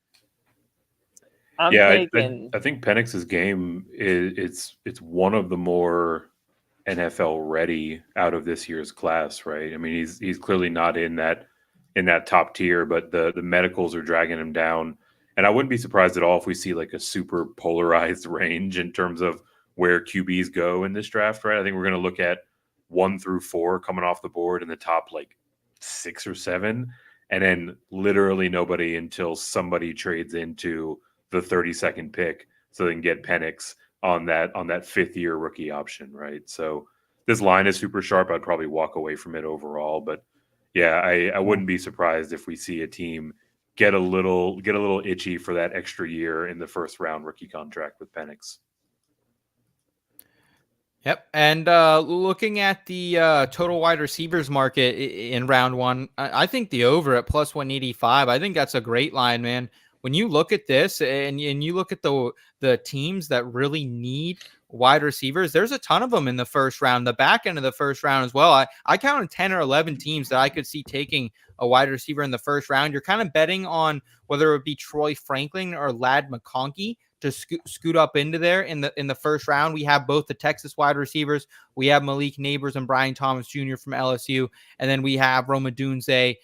I think Penix's game is it's one of the more NFL ready out of this year's class, right? I mean, he's clearly not in that top tier, but the medicals are dragging him down. And I wouldn't be surprised at all if we see like a super polarized range in terms of where QBs go in this draft, right? I think we're going to look at 1 through 4 coming off the board in the top like 6 or 7, and then literally nobody until somebody trades into the 32nd pick so they can get Penix on that 5th year rookie option, right? So this line is super sharp. I'd probably walk away from it overall, but yeah, I wouldn't be surprised if we see a team get a little itchy for that extra year in the first round rookie contract with Penix. Yep. And looking at the total wide receivers market in round 1, I think the over at plus 185, I think that's a great line, man. When you look at this and you look at the teams that really need wide receivers, there's a ton of them in the first round, the back end of the first round as well. I counted 10 or 11 teams that I could see taking a wide receiver in the first round. You're kind of betting on whether it would be Troy Franklin or Ladd McConkey to scoot up into there in the first round. We have both the Texas wide receivers. We have Malik Neighbors and Brian Thomas Jr. from LSU. And then we have Roma Dunze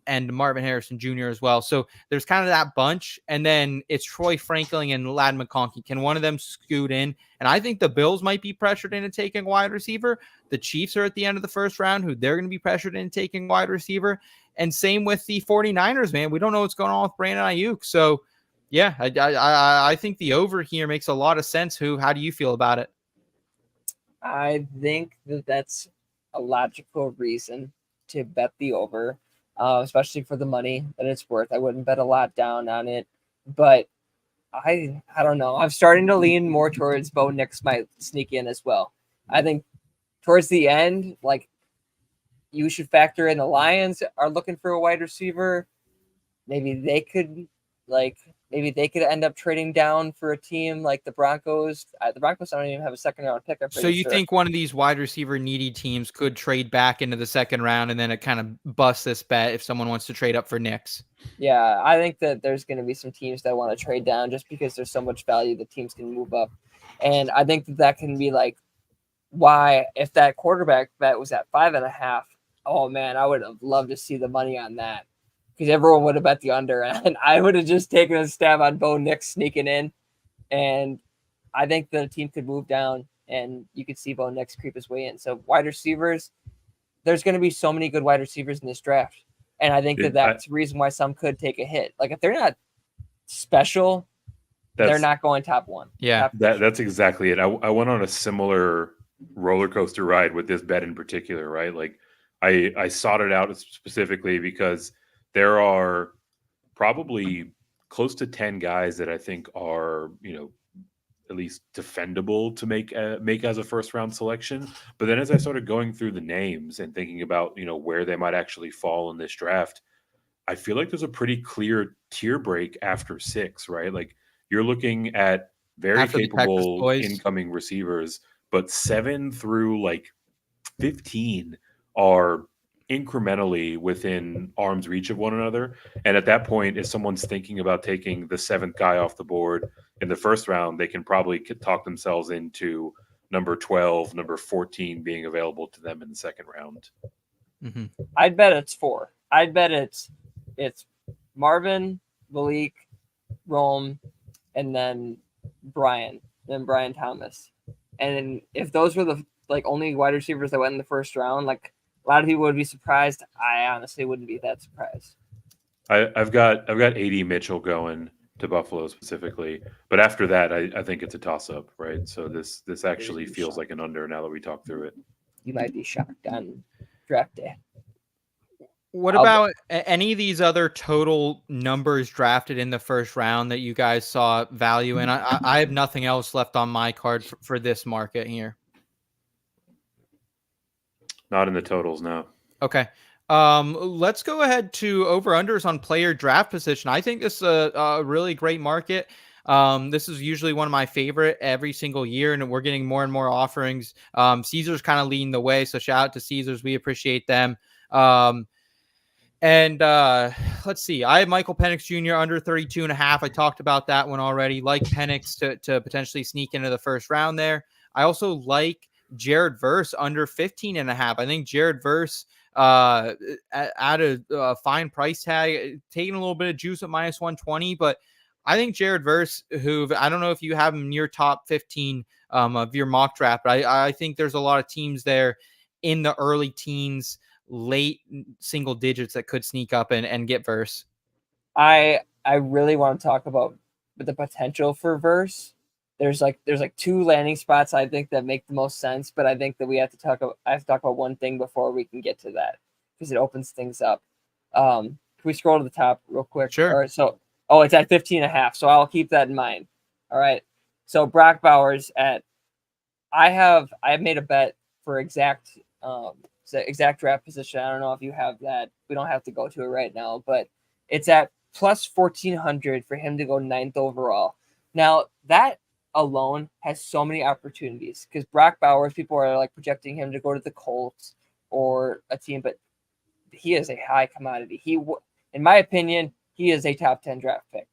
and Marvin Harrison Jr. as well. So there's kind of that bunch. And then it's Troy Franklin and Ladd McConkey. Can one of them scoot in? And I think the Bills might be pressured into taking wide receiver. The Chiefs are at the end of the first round, who they're going to be pressured into taking wide receiver. And same with the 49ers, man. We don't know what's going on with Brandon Aiyuk. So, yeah, I think the over here makes a lot of sense. How do you feel about it? I think that's a logical reason to bet the over. Especially for the money that it's worth. I wouldn't bet a lot down on it, but I don't know. I'm starting to lean more towards Bo Nix might sneak in as well. I think towards the end, like, you should factor in the Lions are looking for a wide receiver. Maybe they could end up trading down for a team like the Broncos. The Broncos don't even have a second round pick. So you think one of these wide receiver needy teams could trade back into the second round and then it kind of busts this bet if someone wants to trade up for Nix? Yeah, I think that there's going to be some teams that want to trade down just because there's so much value that teams can move up. And I think that can be like why if that quarterback bet was at 5.5, oh man, I would have loved to see the money on that. Because everyone would have bet the under, and I would have just taken a stab on Bo Nix sneaking in. And I think the team could move down, and you could see Bo Nix creep his way in. So wide receivers, there's going to be so many good wide receivers in this draft. And I think that's the reason why some could take a hit. Like, if they're not special, they're not going top one. Yeah, that's exactly it. I went on a similar roller coaster ride with this bet in particular, right? Like, I sought it out specifically because there are probably close to 10 guys that I think are, at least defendable to make as a first round selection. But then as I started going through the names and thinking about, where they might actually fall in this draft, I feel like there's a pretty clear tier break after 6, right? Like, you're looking at very capable incoming receivers, but 7 through like 15 are incrementally within arm's reach of one another. And at that point, if someone's thinking about taking the 7th guy off the board in the first round, they can probably talk themselves into number 12, number 14 being available to them in the second round. Mm-hmm. I'd bet it's 4. I'd bet it's Marvin, Malik, Rome, and then Brian Thomas. And if those were the only wide receivers that went in the first round, like, a lot of people would be surprised. I honestly wouldn't be that surprised. I've got AD Mitchell going to Buffalo specifically, but after that, I think it's a toss up, right? So this actually feels like an under now that we talk through it. You might be shocked on draft day. What about any of these other total numbers drafted in the first round that you guys saw value in? I have nothing else left on my card for this market here. Not in the totals, no. Okay. Let's go ahead to over-unders on player draft position. I think this is a really great market. This is usually one of my favorite every single year, and we're getting more and more offerings. Caesars kind of leading the way, so shout out to Caesars. We appreciate them. Let's see. I have Michael Penix Jr. under 32.5. I talked about that one already. Like Penix to potentially sneak into the first round there. I also like Jared Verse under 15.5. I think Jared Verse at a fine price tag, taking a little bit of juice at -120, but I think Jared Verse, who I don't know if you have him near top 15 of your mock draft, but I think there's a lot of teams there in the early teens, late single digits that could sneak up and get Verse. I really want to talk about the potential for Verse. There's 2 landing spots I think that make the most sense, but I think that I have to talk about one thing before we can get to that because it opens things up. Can we scroll to the top real quick? Sure. All right, so it's at 15.5, so I'll keep that in mind. All right. So Brock Bowers I have made a bet for exact draft position. I don't know if you have that. We don't have to go to it right now, but it's at plus 1,400 for him to go 9th overall. Now that alone has so many opportunities because Brock Bowers, people are like projecting him to go to the Colts or a team, but he is a high commodity. In my opinion, he is a top 10 draft pick,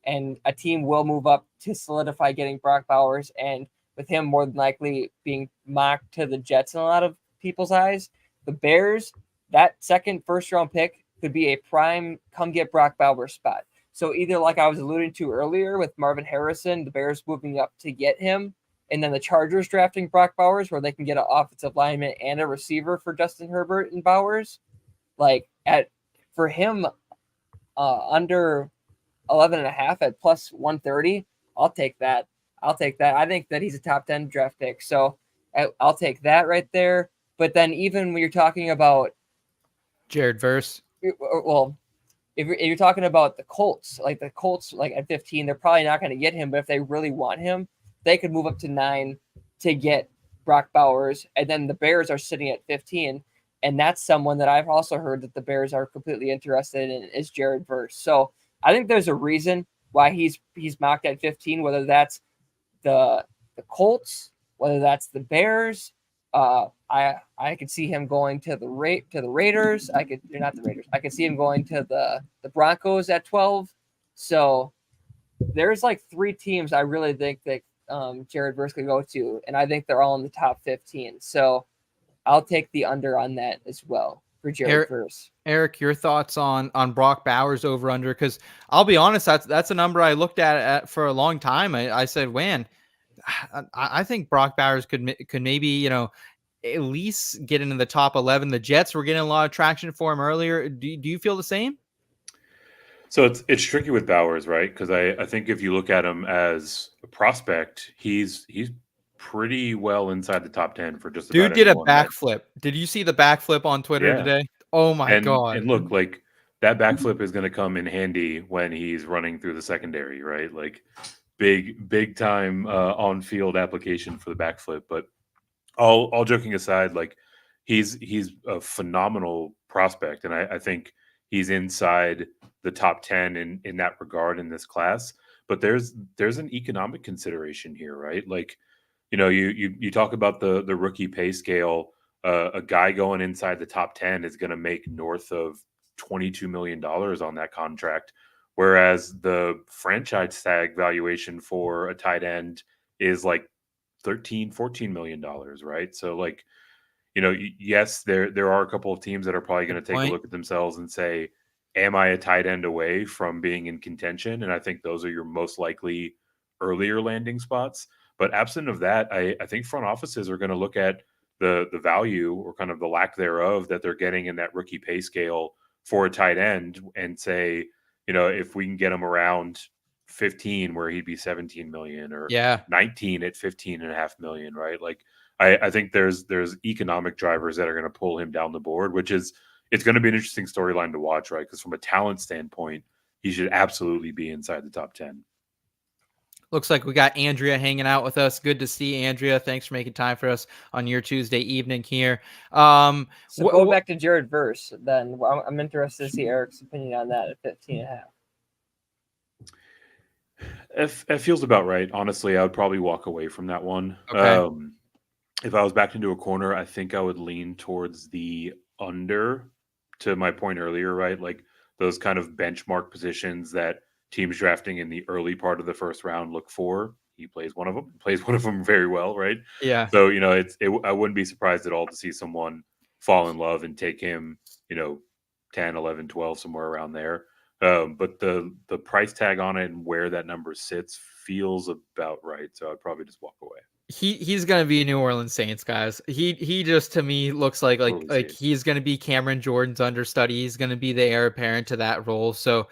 and a team will move up to solidify getting Brock Bowers. And with him more than likely being mocked to the Jets in a lot of people's eyes, the Bears, that second first round pick could be a prime come get Brock Bowers spot. So either like I was alluding to earlier with Marvin Harrison, the Bears moving up to get him, and then the Chargers drafting Brock Bowers where they can get an offensive lineman and a receiver for Justin Herbert and Bowers. Like for him under 11.5 at plus 130, I'll take that. I think that he's a top 10 draft pick. So I'll take that right there. But then even when you're talking about Jared Verse, well, if you're talking about the Colts, like at 15, they're probably not going to get him. But if they really want him, they could move up to 9 to get Brock Bowers. And then the Bears are sitting at 15. And that's someone that I've also heard that the Bears are completely interested in is Jared Verse. So I think there's a reason why he's mocked at 15, whether that's the Colts, whether that's the Bears. I could see him going to the Raiders. I could see him going to the Broncos at 12. So there's like 3 teams I really think that Jared Verse could go to, and I think they're all in the top 15. So I'll take the under on that as well for Jared Verse. Eric, your thoughts on Brock Bowers over under? Because I'll be honest, that's a number I looked at for a long time. I said, man, I think Brock Bowers could maybe, at least get into the top 11. The Jets were getting a lot of traction for him earlier. Do you feel the same? So it's tricky with Bowers, right? Because I think if you look at him as a prospect, he's pretty well inside the top 10 for just about dude did a anyone, right? backflip. Did you see the backflip on Twitter today? Oh my God. And look, like that backflip is going to come in handy when he's running through the secondary, right? Like big time on field application for the backflip. But all joking aside, like he's a phenomenal prospect, and I think he's inside the top 10 in that regard in this class. But there's an economic consideration here, right? Like, you talk about the rookie pay scale. A guy going inside the top 10 is going to make north of $22 million on that contract, whereas the franchise tag valuation for a tight end is like $13-14 million, right? So like, yes, there are a couple of teams that are probably going to take a look at themselves and say, am I a tight end away from being in contention? And I think those are your most likely earlier landing spots. But absent of that, I think front offices are going to look at the value or kind of the lack thereof that they're getting in that rookie pay scale for a tight end and say, if we can get him around 15 where he'd be 17 million or 19 at 15.5 million, right? Like I think there's economic drivers that are going to pull him down the board, it's going to be an interesting storyline to watch, right? Because from a talent standpoint, he should absolutely be inside the top 10. Looks like we got Andrea hanging out with us. Good to see Andrea. Thanks for making time for us on your Tuesday evening here. So go back to Jared Verse, then I'm interested to see Eric's opinion on that at 15.5. It feels about right. Honestly, I would probably walk away from that one. Okay. If I was backed into a corner, I think I would lean towards the under, to my point earlier, right? Like those kind of benchmark positions that teams drafting in the early part of the first round look for. He plays one of them very well, right? Yeah. So, I wouldn't be surprised at all to see someone fall in love and take him, 10, 11, 12, somewhere around there. But the price tag on it and where that number sits feels about right. So I'd probably just walk away. He's gonna be New Orleans Saints, guys. He just to me looks like he's gonna be Cameron Jordan's understudy. He's gonna be the heir apparent to that role. So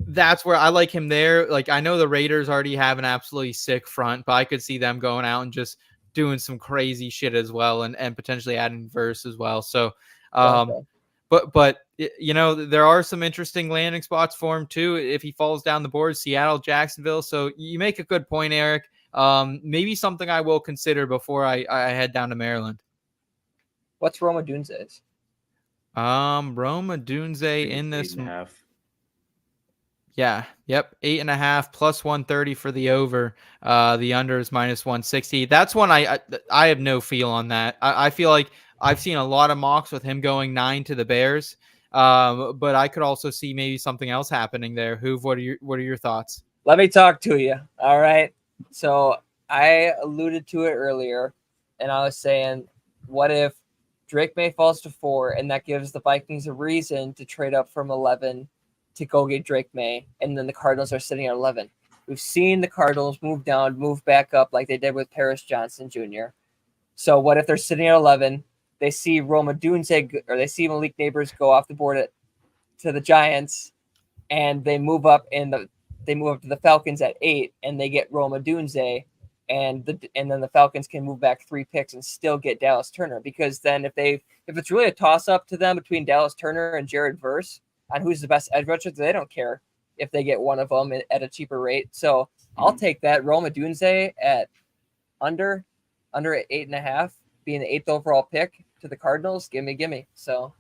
that's where I like him there. Like I know the Raiders already have an absolutely sick front, but I could see them going out and just doing some crazy shit as well, and potentially adding Verse as well. So, but there are some interesting landing spots for him too if he falls down the board. Seattle, Jacksonville. So you make a good point, Eric. Maybe something I will consider before I head down to Maryland. What's Roma Dunze's? Roma Dunze in this. Yeah. Yep. 8.5 plus 130 for the over. The under is minus 160. That's one I have no feel on that. I feel like I've seen a lot of mocks with him going 9 to the Bears. But I could also see maybe something else happening there. Hoov, what are your thoughts? Let me talk to you. All right. So I alluded to it earlier, and I was saying, what if Drake May falls to 4, and that gives the Vikings a reason to trade up from 11 to go get Drake May, and then the Cardinals are sitting at 11. We've seen the Cardinals move down, move back up like they did with Paris Johnson Jr. So what if they're sitting at 11? They see Roma Dunze, or they see Malik Neighbors go off the board to the Giants, and they move up to the Falcons at 8, and they get Roma Dunze, and then the Falcons can move back 3 picks and still get Dallas Turner, because then if it's really a toss up to them between Dallas Turner and Jared Verse on who's the best edge rusher, they don't care if they get one of them at a cheaper rate. So I'll take that Roma Dunze at under at 8.5, being the 8th overall pick to the Cardinals. Gimme. So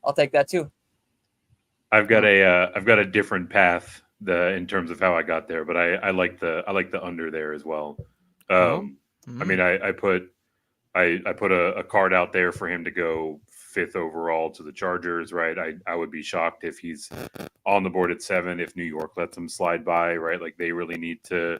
I'll take that too. I've got a different path in terms of how I got there, but I like the under there as well. I mean, I put a card out there for him to go 5th overall to the Chargers, right? I would be shocked if he's on the board at 7 if New York lets him slide by, right? Like they really need to,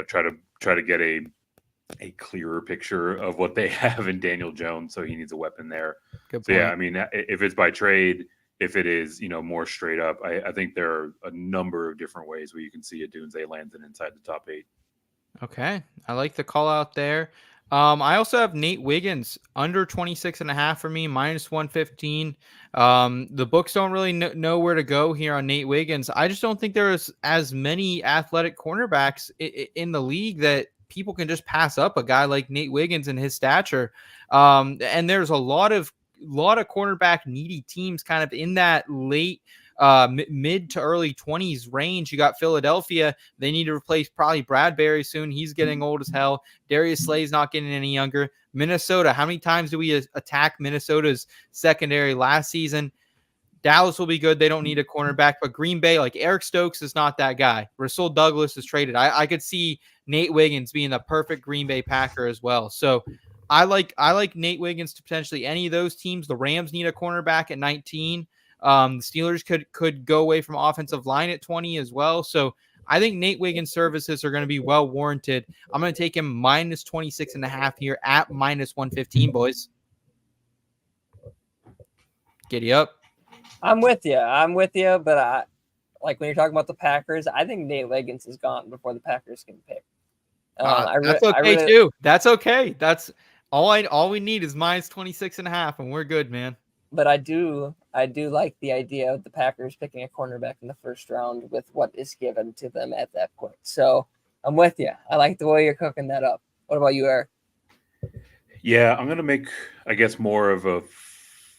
try to get a clearer picture of what they have in Daniel Jones, so he needs a weapon there. Good point. So yeah, I mean, if it's by trade, if it is, more straight up, I think there are a number of different ways where you can see a Dunze landing inside the top 8. Okay. I like the call out there. I also have Nate Wiggins under 26.5 for me, minus 115. The books don't really know where to go here on Nate Wiggins. I just don't think there's as many athletic cornerbacks in the league that people can just pass up a guy like Nate Wiggins and his stature. And there's a lot of cornerback needy teams kind of in that late mid to early 20s range. You got Philadelphia. They need to replace probably Bradbury soon. He's getting old as hell. Darius Slay's not getting any younger. Minnesota, how many times do we attack Minnesota's secondary last season? Dallas will be good. They don't need a cornerback, but Green Bay, like Eric Stokes is not that guy. Rasul Douglas is traded. I could see Nate Wiggins being the perfect Green Bay Packer as well. So I like Nate Wiggins to potentially any of those teams. The Rams need a cornerback at 19. The Steelers could go away from offensive line at 20 as well. So I think Nate Wiggins' services are going to be well warranted. I'm going to take him minus 26.5 here at minus 115, boys. Giddy up. I'm with you, but like when you're talking about the Packers, I think Nate Wiggins is gone before the Packers can pick. That's okay too. That's okay. That's all we need is minus 26.5, and we're good, man. But I do like the idea of the Packers picking a cornerback in the first round with what is given to them at that point. So I'm with you. I like the way you're cooking that up. What about you, Eric? Yeah, I'm going to make, I guess, more of a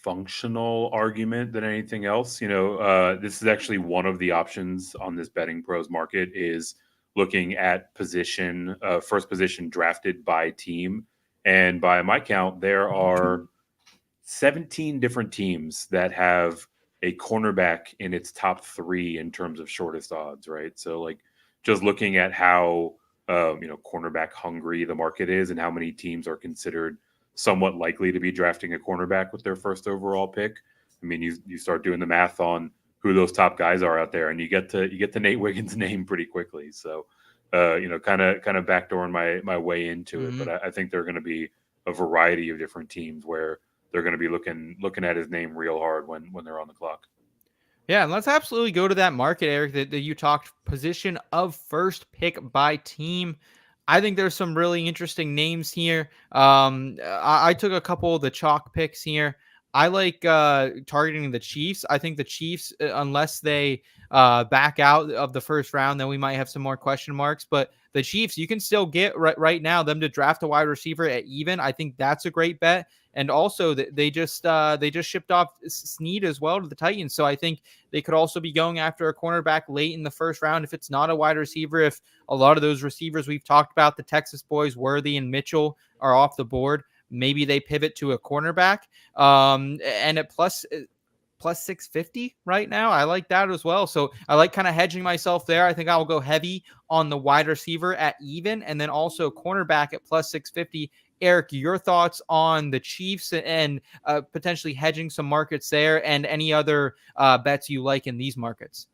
functional argument than anything else. This is actually one of the options on this Betting Pros market is looking at first position drafted by team. And by my count, there are 17 different teams that have a cornerback in its top 3 in terms of shortest odds, right? So like just looking at how, cornerback hungry the market is and how many teams are considered somewhat likely to be drafting a cornerback with their first overall pick. I mean, you start doing the math on who those top guys are out there, and you get to Nate Wiggins' name pretty quickly. So, kind of backdooring my way into it. But I think there are going to be a variety of different teams where they're going to be looking at his name real hard when they're on the clock. Yeah, and let's absolutely go to that market, Eric, that you talked position of first pick by team. I think there's some really interesting names here. I took a couple of the chalk picks here. I like targeting the Chiefs. I think the Chiefs, unless they back out of the first round, then we might have some more question marks. But the Chiefs, you can still get right now them to draft a wide receiver at even. I think that's a great bet. And also, they just shipped off Snead as well to the Titans. So I think they could also be going after a cornerback late in the first round if it's not a wide receiver. If a lot of those receivers we've talked about, the Texas boys, Worthy and Mitchell, are off the board, maybe they pivot to a cornerback. And at plus, plus 650 right now. I like that as well. So I like kind of hedging myself there. I think I will go heavy on the wide receiver at even, and then also cornerback at plus 650. Eric, your thoughts on the Chiefs and potentially hedging some markets there, and any other bets you like in these markets?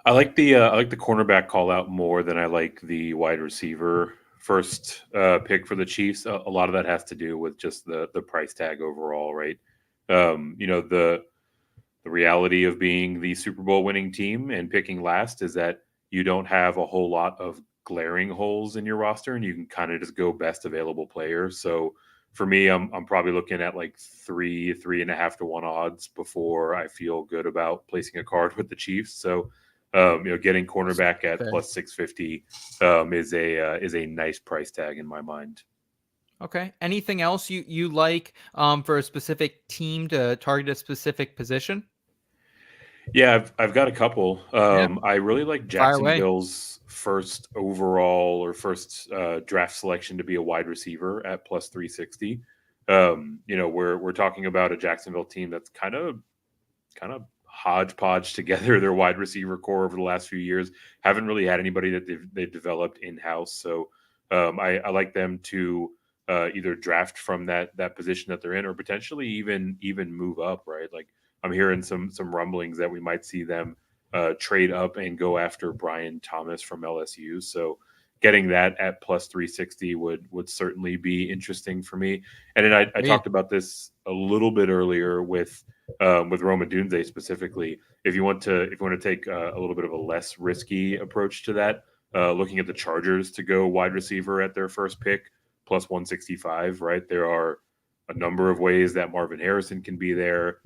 I like the cornerback call out more than I like the wide receiver first pick for the Chiefs. A lot of that has to do with just the price tag overall, right? The reality of being the Super Bowl winning team and picking last is that you don't have a whole lot of glaring holes in your roster, and you can kind of just go best available player. So for me, I'm probably looking at like 3.5 to 1 odds before I feel good about placing a card with the Chiefs. So getting cornerback at plus 650 is a nice price tag in my mind. Okay. Anything else you like for a specific team to target a specific position? Yeah, I've got a couple. Yeah. I really like Fire away. Jacksonville's first overall or first draft selection to be a wide receiver at plus 360. We're talking about a Jacksonville team that's kind of hodgepodge together their wide receiver core over the last few years. Haven't really had anybody that they've developed in house. So I like them to either draft from that position that they're in, or potentially even move up. Right, like I'm hearing some rumblings that we might see them trade up and go after Brian Thomas from LSU. So getting that at plus 360 would certainly be interesting for me. And then I talked about this a little bit earlier with Roma Dunze specifically. If you want to take a little bit of a less risky approach to that, looking at the Chargers to go wide receiver at their first pick plus 165, right? There are a number of ways that Marvin Harrison can be there.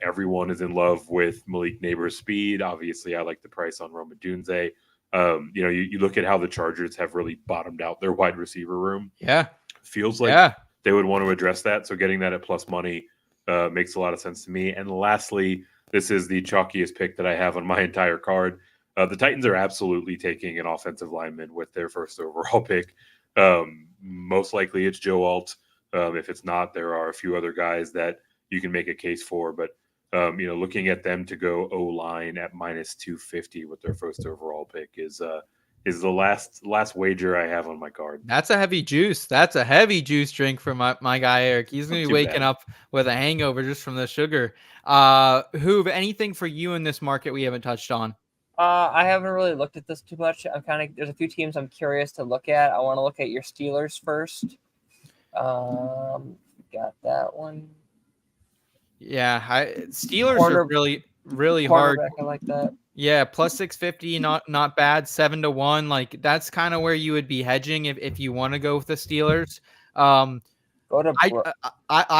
Everyone is in love with Malik Neighbor's speed. Obviously, I like the price on Roma Dunze. You look at how the Chargers have really bottomed out their wide receiver room. Yeah. Feels like they would want to address that. So getting that at plus money makes a lot of sense to me. And lastly, this is the chalkiest pick that I have on my entire card. The Titans are absolutely taking an offensive lineman with their first overall pick. Most likely it's Joe Alt. If it's not, there are a few other guys that you can make a case for. But, looking at them to go O-line at minus 250 with their first overall pick is the last wager I have on my card. That's a heavy juice. That's a heavy juice drink for my guy Eric. He's gonna be waking up with a hangover just from the sugar. Hoov, anything for you in this market we haven't touched on? I haven't really looked at this too much. There's a few teams I'm curious to look at. I want to look at your Steelers first. Got that one. Yeah, Steelers are really hard. I like that. Yeah, plus 650, not bad. 7 to 1, like that's kind of where you would be hedging if you want to go with the Steelers. I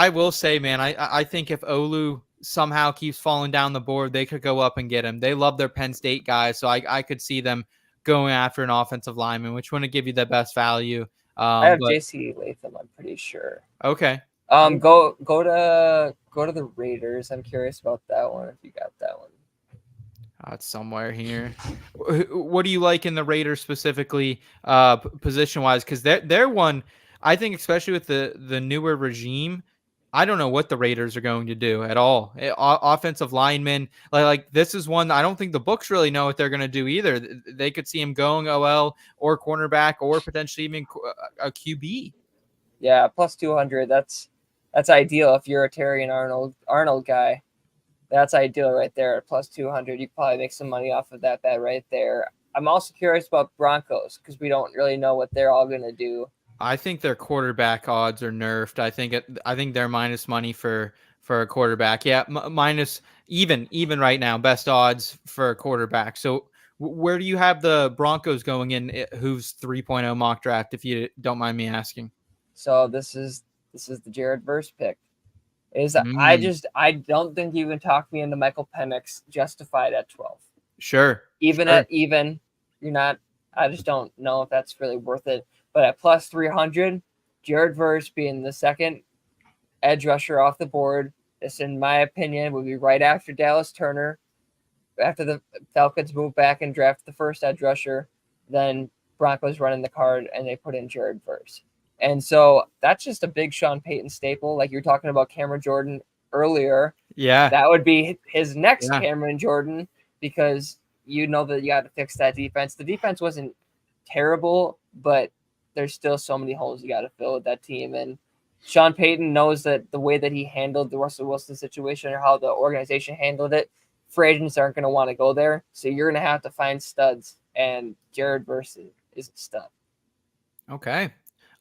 will say, man, I think if Olu somehow keeps falling down the board, they could go up and get him. They love their Penn State guys, so I could see them going after an offensive lineman, which wouldn't give you the best value. I have J.C. Latham, I'm pretty sure. Okay. Go to the Raiders. I'm curious about that one. If you got that one. It's somewhere here. What do you like in the Raiders specifically, position wise? Because they're one. I think, especially with the newer regime, I don't know what the Raiders are going to do at all. Offensive linemen, like this is one I don't think the books really know what they're going to do either. They could see him going OL or cornerback or potentially even a QB. Yeah, plus 200. That's ideal if you're a Terry and Arnold guy. That's ideal right there at plus 200. You can probably make some money off of that bet right there. I'm also curious about Broncos because we don't really know what they're all going to do. I think their quarterback odds are nerfed. I think they're minus money for a quarterback. Yeah, minus even right now, best odds for a quarterback. So where do you have the Broncos going in Hoov's 3.0 mock draft, if you don't mind me asking? So this is the Jared Verse pick. I don't think you can talk me into Michael Penix justified at 12. Sure. At even, you're not. I just don't know if that's really worth it. But at plus 300, Jared Verse being the second edge rusher off the board, this, in my opinion, would be right after Dallas Turner. After the Falcons move back and draft the first edge rusher, then Broncos running the card and they put in Jared Verse. And so that's just a big Sean Payton staple. Like you're talking about Cameron Jordan earlier, Yeah. that would be his next Yeah. Cameron Jordan, because you know that you got to fix that defense. The defense wasn't terrible, but there's still so many holes you got to fill with that team. And Sean Payton knows that the way that he handled the Russell Wilson situation, or how the organization handled it, free agents aren't going to want to go there. So you're going to have to find studs, and Jared Verse is a stud. Okay.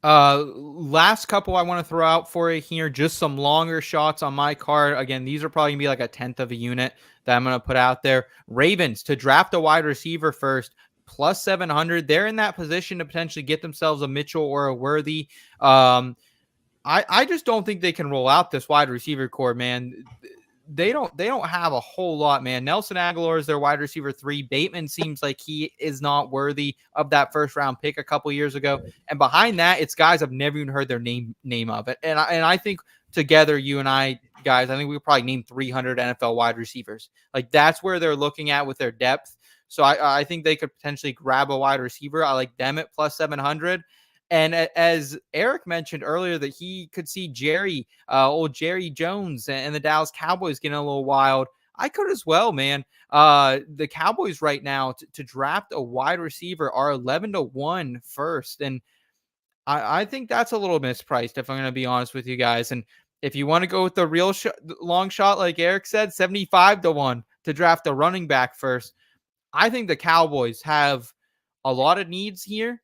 Last couple I want to throw out for you here, just some longer shots on my card. Again, these are probably gonna be like a 10th of a unit that I'm gonna put out there. Ravens to draft a wide receiver first, plus 700. They're in that position to potentially get themselves a Mitchell or a Worthy. I just don't think they can roll out this wide receiver core, man. They don't have a whole lot, man. Nelson Aguilar is their wide receiver 3. Bateman seems like he is not worthy of that first round pick a couple years ago. And behind that, it's guys I've never even heard their name of it. And I think together, you and I, guys, I think we could probably name 300 NFL wide receivers. Like, that's where they're looking at with their depth. So I think they could potentially grab a wide receiver. I like them at plus 700. And as Eric mentioned earlier, that he could see old Jerry Jones and the Dallas Cowboys getting a little wild. I could as well, man. The Cowboys right now to draft a wide receiver are 11-1 first. And I think that's a little mispriced, if I'm going to be honest with you guys. And if you want to go with the real long shot, like Eric said, 75-1 to draft a running back first. I think the Cowboys have a lot of needs here.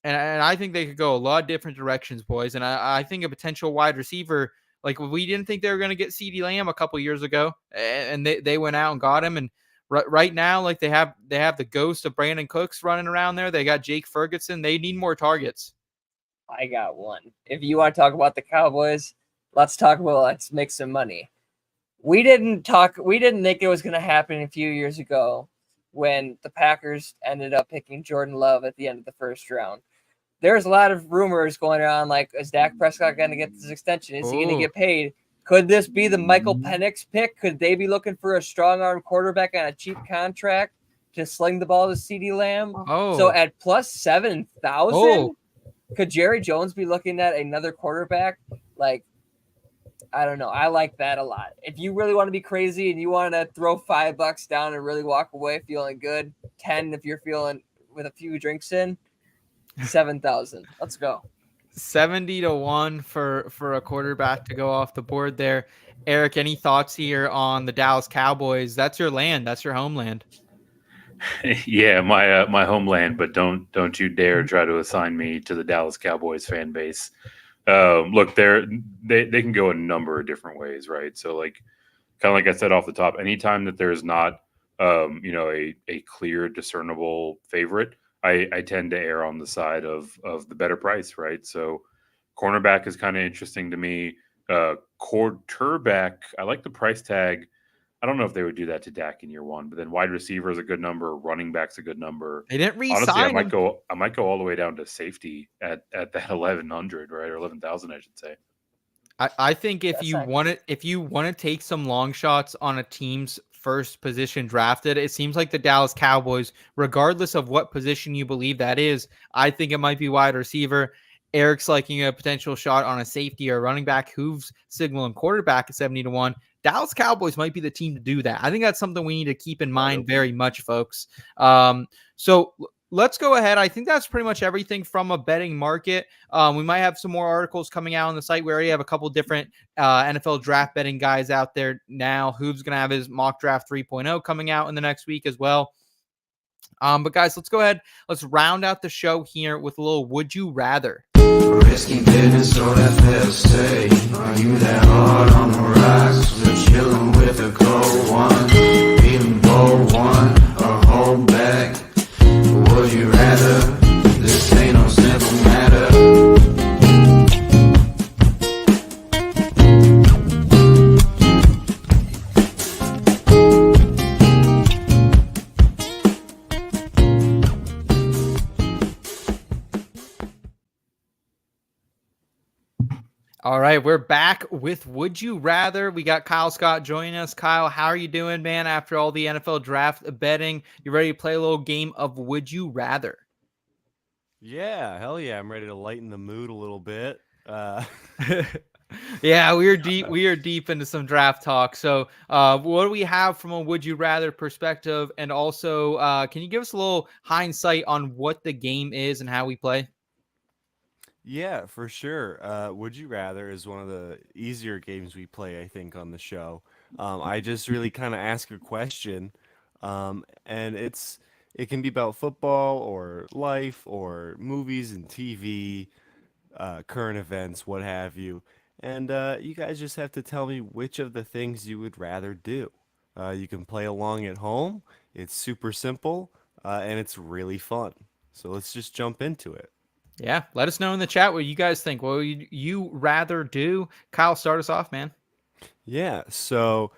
And I think they could go a lot of different directions, boys. And I think a potential wide receiver, like we didn't think they were going to get CeeDee Lamb a couple years ago, and they went out and got him. And right now, like they have the ghost of Brandon Cooks running around there. They got Jake Ferguson. They need more targets. I got one. If you want to talk about the Cowboys, let's make some money. We didn't think it was going to happen a few years ago when the Packers ended up picking Jordan Love at the end of the first round. There's a lot of rumors going around, like, is Dak Prescott going to get this extension? Is he going to get paid? Could this be the Michael Penix pick? Could they be looking for a strong-arm quarterback on a cheap contract to sling the ball to CeeDee Lamb? Oh. So at plus 7,000, could Jerry Jones be looking at another quarterback? Like, I don't know. I like that a lot. If you really want to be crazy and you want to throw $5 down and really walk away feeling good, 10 if you're feeling with a few drinks in, 7,000. Let's go. 70-1 for a quarterback to go off the board there. Eric, any thoughts here on the Dallas Cowboys? That's your land. That's your homeland. Yeah, my homeland, but don't you dare try to assign me to the Dallas Cowboys fan base. Look, they can go a number of different ways, right? So, like, kind of like I said off the top, anytime that there's not a clear, discernible favorite, I tend to err on the side of the better price, right? So cornerback is kind of interesting to me. Quarterback, I like the price tag. I don't know if they would do that to Dak in year one, but then wide receiver is a good number. Running back's a good number. They didn't re-sign Honestly, him. I might go all the way down to safety at that 1,100, right? Or 11,000, I should say. I think if you want to take some long shots on a team's first position drafted, it seems like the Dallas Cowboys, regardless of what position you believe that is, I think it might be wide receiver. Eric's liking a potential shot on a safety or running back. Hoov's signaling quarterback at 70-1. Dallas Cowboys might be the team to do that. I think that's something we need to keep in mind very much, folks. So let's go ahead. I think that's pretty much everything from a betting market. We might have some more articles coming out on the site. We already have a couple different NFL draft betting guys out there now. Hoov's going to have his mock draft 3.0 coming out in the next week as well. But guys, let's go ahead. Let's round out the show here with a little Would You Rather. Risky business or FSA. Are you that hard on the rocks? We're chilling with a cold one. Feeling bold one or hold back. Would you rather? This ain't no simple matter. All right, we're back with Would You Rather. We got Kyle Scott joining us. Kyle, how are you doing, man, after all the NFL draft betting? You ready to play a little game of Would You Rather? Yeah, hell yeah. I'm ready to lighten the mood a little bit. Yeah, we are deep into some draft talk. So, what do we have from a would you rather perspective? And also, can you give us a little hindsight on what the game is and how we play? Yeah, for sure. Would You Rather is one of the easier games we play, I think, on the show. I just really kind of ask a question, and it can be about football or life or movies and TV, current events, what have you. And you guys just have to tell me which of the things you would rather do. You can play along at home. It's super simple, and it's really fun. So let's just jump into it. Yeah, let us know in the chat what you guys think. What would you rather do? Kyle, start us off, man. Yeah. So,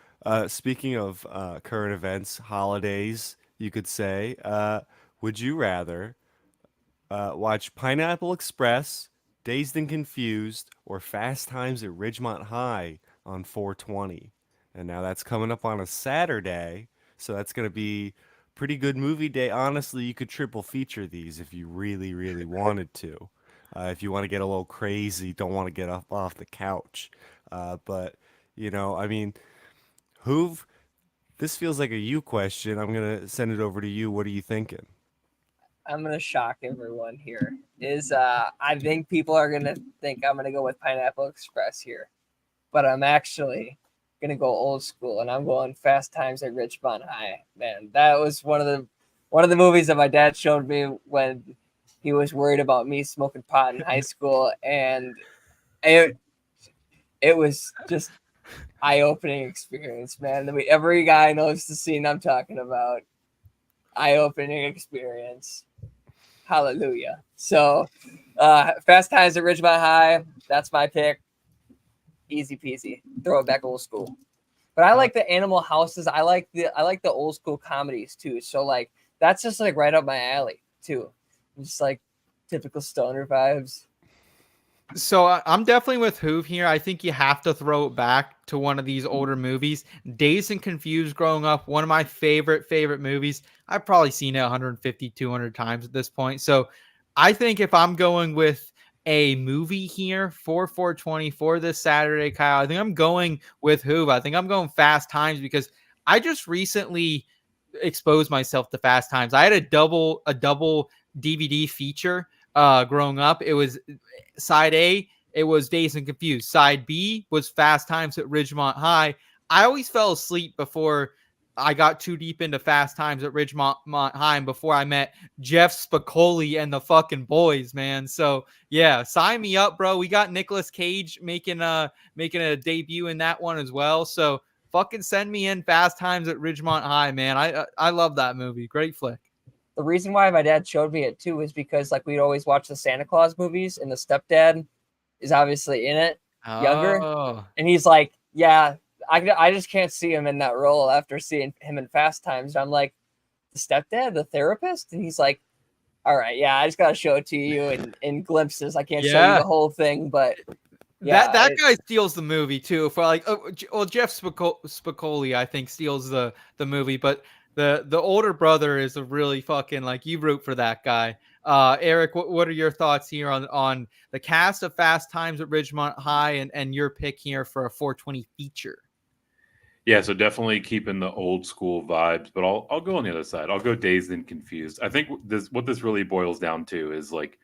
speaking of current events, holidays, you could say, would you rather watch Pineapple Express, Dazed and Confused, or Fast Times at Ridgemont High on 420? And now that's coming up on a Saturday, so that's going to be pretty good movie day. Honestly, you could triple feature these if you really, really wanted to. If you want to get a little crazy, don't want to get up off the couch. But I mean, Hoov, this feels like a you question. I'm gonna send it over to you. What are you thinking? I'm gonna shock everyone here. I think people are gonna think I'm gonna go with Pineapple Express here, but I'm actually gonna go old school, and I'm going Fast Times at Ridgemont High. Man, that was one of the movies that my dad showed me when he was worried about me smoking pot in high school, and it it was just eye-opening experience, man. I mean, every guy knows the scene I'm talking about. Eye-opening experience. Hallelujah. So, Fast Times at Ridgemont High. That's my pick. Easy peasy. Throw it back old school. But I like the animal houses. I like the old school comedies too. So like that's just like right up my alley too. Just like typical stoner vibes. So I'm definitely with Hoov here. I think you have to throw it back to one of these older movies. Dazed and Confused growing up, one of my favorite movies. I've probably seen it 150, 200 times at this point. So I think if I'm going with a movie here for 420 for this Saturday, Kyle, I think I'm going with Hoov. I think I'm going Fast Times because I just recently exposed myself to Fast Times. I had a double DVD feature growing up. It was side A, it was Dazed and Confused. Side B was Fast Times at Ridgemont High. I always fell asleep before I got too deep into Fast Times at Ridgemont High and before I met Jeff Spicoli and the fucking boys, man. So yeah, sign me up, bro. We got Nicolas Cage making a debut in that one as well. So fucking send me in Fast Times at Ridgemont High, man. I love that movie. Great flick. The reason why my dad showed me it too is because like we'd always watch the Santa Claus movies, and the stepdad is obviously in it, younger, Oh, and he's like, yeah, I just can't see him in that role after seeing him in Fast Times. And I'm like, the stepdad, the therapist, and he's like, all right, yeah, I just gotta show it to you in glimpses. I can't show you yeah. the whole thing, but yeah, That guy steals the movie too. For like, well, Jeff Spicoli, I think, steals the movie, but the older brother is a really fucking like you root for that guy. Eric, what are your thoughts here on the cast of Fast Times at Ridgemont High and your pick here for a 420 feature? Yeah, so definitely keeping the old school vibes, but I'll go on the other side. I'll go Dazed and Confused. I think what this really boils down to is like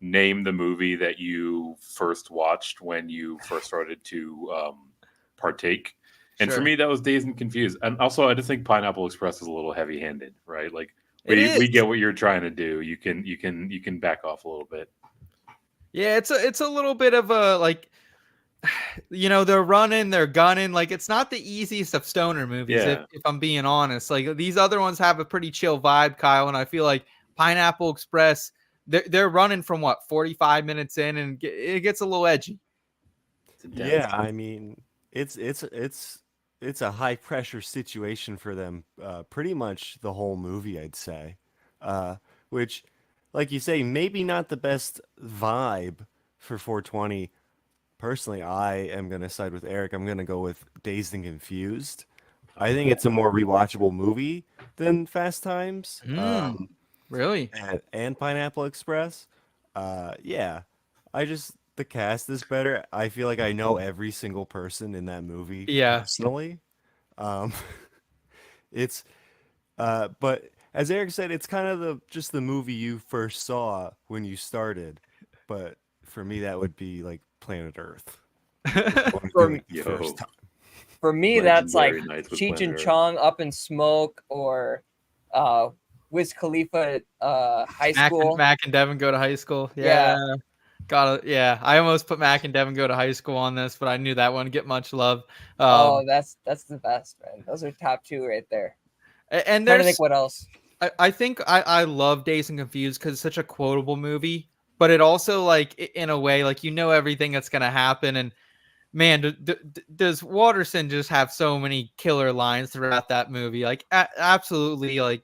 name the movie that you first watched when you first started to partake. And for Sure. me, that was Dazed and Confused. And also, I just think Pineapple Express is a little heavy-handed, right? Like It we is. get what you're trying to do. You can back off a little bit. Yeah, it's a little bit of a like, they're running, they're gunning. Like it's not the easiest of stoner movies, Yeah. if I'm being honest. Like these other ones have a pretty chill vibe, Kyle, and I feel like Pineapple Express, they're running from what 45 minutes in, and it gets a little edgy. It's intense. Yeah, I mean, it's a high pressure situation for them, pretty much the whole movie, I'd say. Which, like you say, maybe not the best vibe for 420. Personally, I am gonna side with Eric. I'm gonna go with Dazed and Confused. I think it's a more rewatchable movie than Fast Times, Really? and Pineapple Express. Yeah, I just the cast is better. I feel like I know every single person in that movie Yeah. personally. Um, it's but as Eric said, it's kind of just the movie you first saw when you started. But for me, that would be like Planet Earth. Going to For do it the Yo, first time. For me, that's like legendary nights with Cheech Planet and Earth. Chong, Up in Smoke, or Wiz Khalifa, High School. Mac and Devin go to high school. Yeah. Yeah. Got it. Yeah. I almost put Mac and Devin go to high school on this, but I knew that wouldn't get much love. Oh, that's the best, man. Those are top two right there. And Trying to there's think what else. I think I love Dazed and Confused because it's such a quotable movie, but it also like in a way like everything that's gonna happen. And man, does Watterson just have so many killer lines throughout that movie? Like absolutely like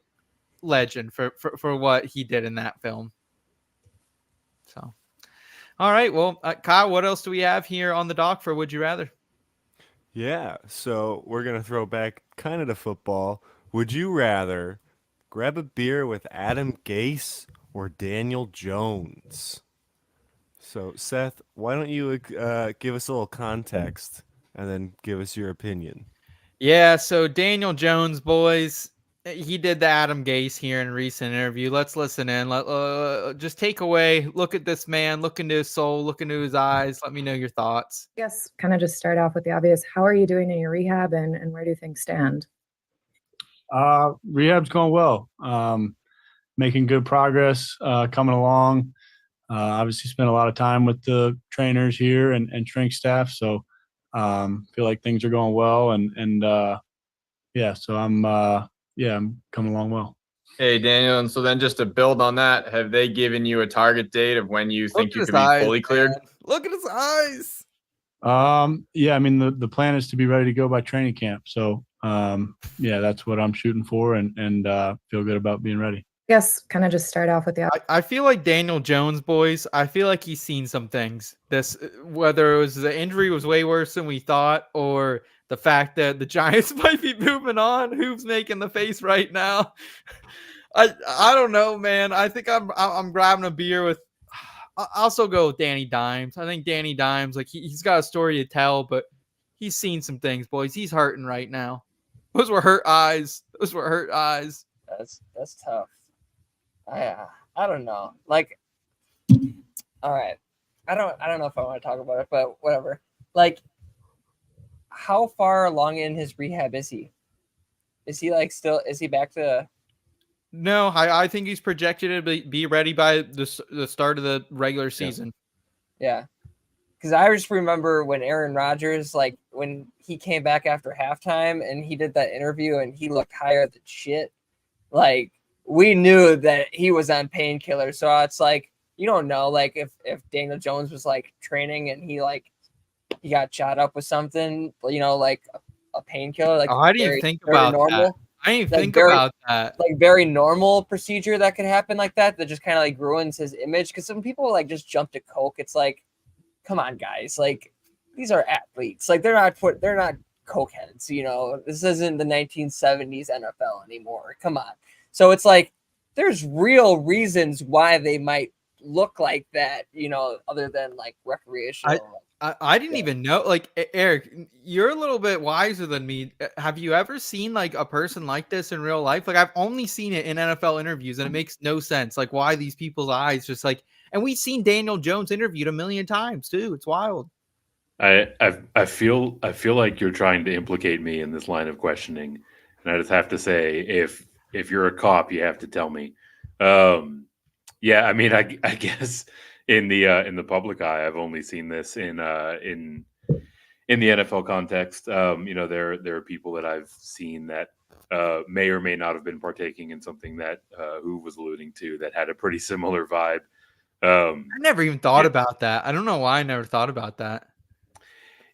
legend for what he did in that film. So, all right, well, Kyle, what else do we have here on the dock for Would You Rather? Yeah, so we're gonna throw back kind of to football. Would you rather grab a beer with Adam Gase or Daniel Jones? So, Seth, why don't you give us a little context and then give us your opinion? Yeah, so Daniel Jones, boys, he did the Adam Gase here in a recent interview. Let's listen in. Just take away, look at this man, look into his soul, look into his eyes. Let me know your thoughts. Yes, kind of just start off with the obvious. How are you doing in your rehab and where do things stand? Rehab's going well. Making good progress, coming along. Obviously spent a lot of time with the trainers here and strength staff. So feel like things are going well and yeah, so I'm coming along well. Hey, Daniel. And so then just to build on that, have they given you a target date of when you think Look you at could his be eyes, fully cleared? man. Look at his eyes. Yeah, I mean the plan is to be ready to go by training camp. So yeah, that's what I'm shooting for and feel good about being ready. Yes, kind of just start off with the I feel like Daniel Jones, boys. I feel like he's seen some things. This, whether it was the injury was way worse than we thought, or the fact that the Giants might be moving on. Who's making the face right now? I don't know, man. I think I'm grabbing a beer with. I'll also go with Danny Dimes. I think Danny Dimes, like he's got a story to tell, but he's seen some things, boys. He's hurting right now. Those were hurt eyes. Those were hurt eyes. That's tough. I don't know. Like, all right. I don't know if I want to talk about it, but whatever. Like, how far along in his rehab is he? Is he like still? Is he back to? No, I think he's projected to be ready by the start of the regular season. Yeah. Because I just remember when Aaron Rodgers, like when he came back after halftime and he did that interview and he looked higher than shit. Like, we knew that he was on painkillers. So it's like, you don't know, like if Daniel Jones was like training and he got shot up with something, like a painkiller. Like, I didn't even think about that. I didn't even think about that. Like very normal procedure that could happen like that just kind of like ruins his image. Because some people like just jump to coke. It's like, come on, guys. Like, these are athletes. Like, they're not cokeheads. This isn't the 1970s NFL anymore. Come on. So it's like there's real reasons why they might look like that, other than like recreational. I didn't even know. Like, Eric, you're a little bit wiser than me. Have you ever seen like a person like this in real life? Like, I've only seen it in NFL interviews, and it makes no sense. Like, why these people's eyes just like. And we've seen Daniel Jones interviewed a million times too. It's wild. I feel like you're trying to implicate me in this line of questioning, and I just have to say, if you're a cop, you have to tell me. Yeah, I mean, I guess in the public eye, I've only seen this in the NFL context. There are people that I've seen that may or may not have been partaking in something that Hoov was alluding to that had a pretty similar vibe. I never even thought about that. I don't know why I never thought about that.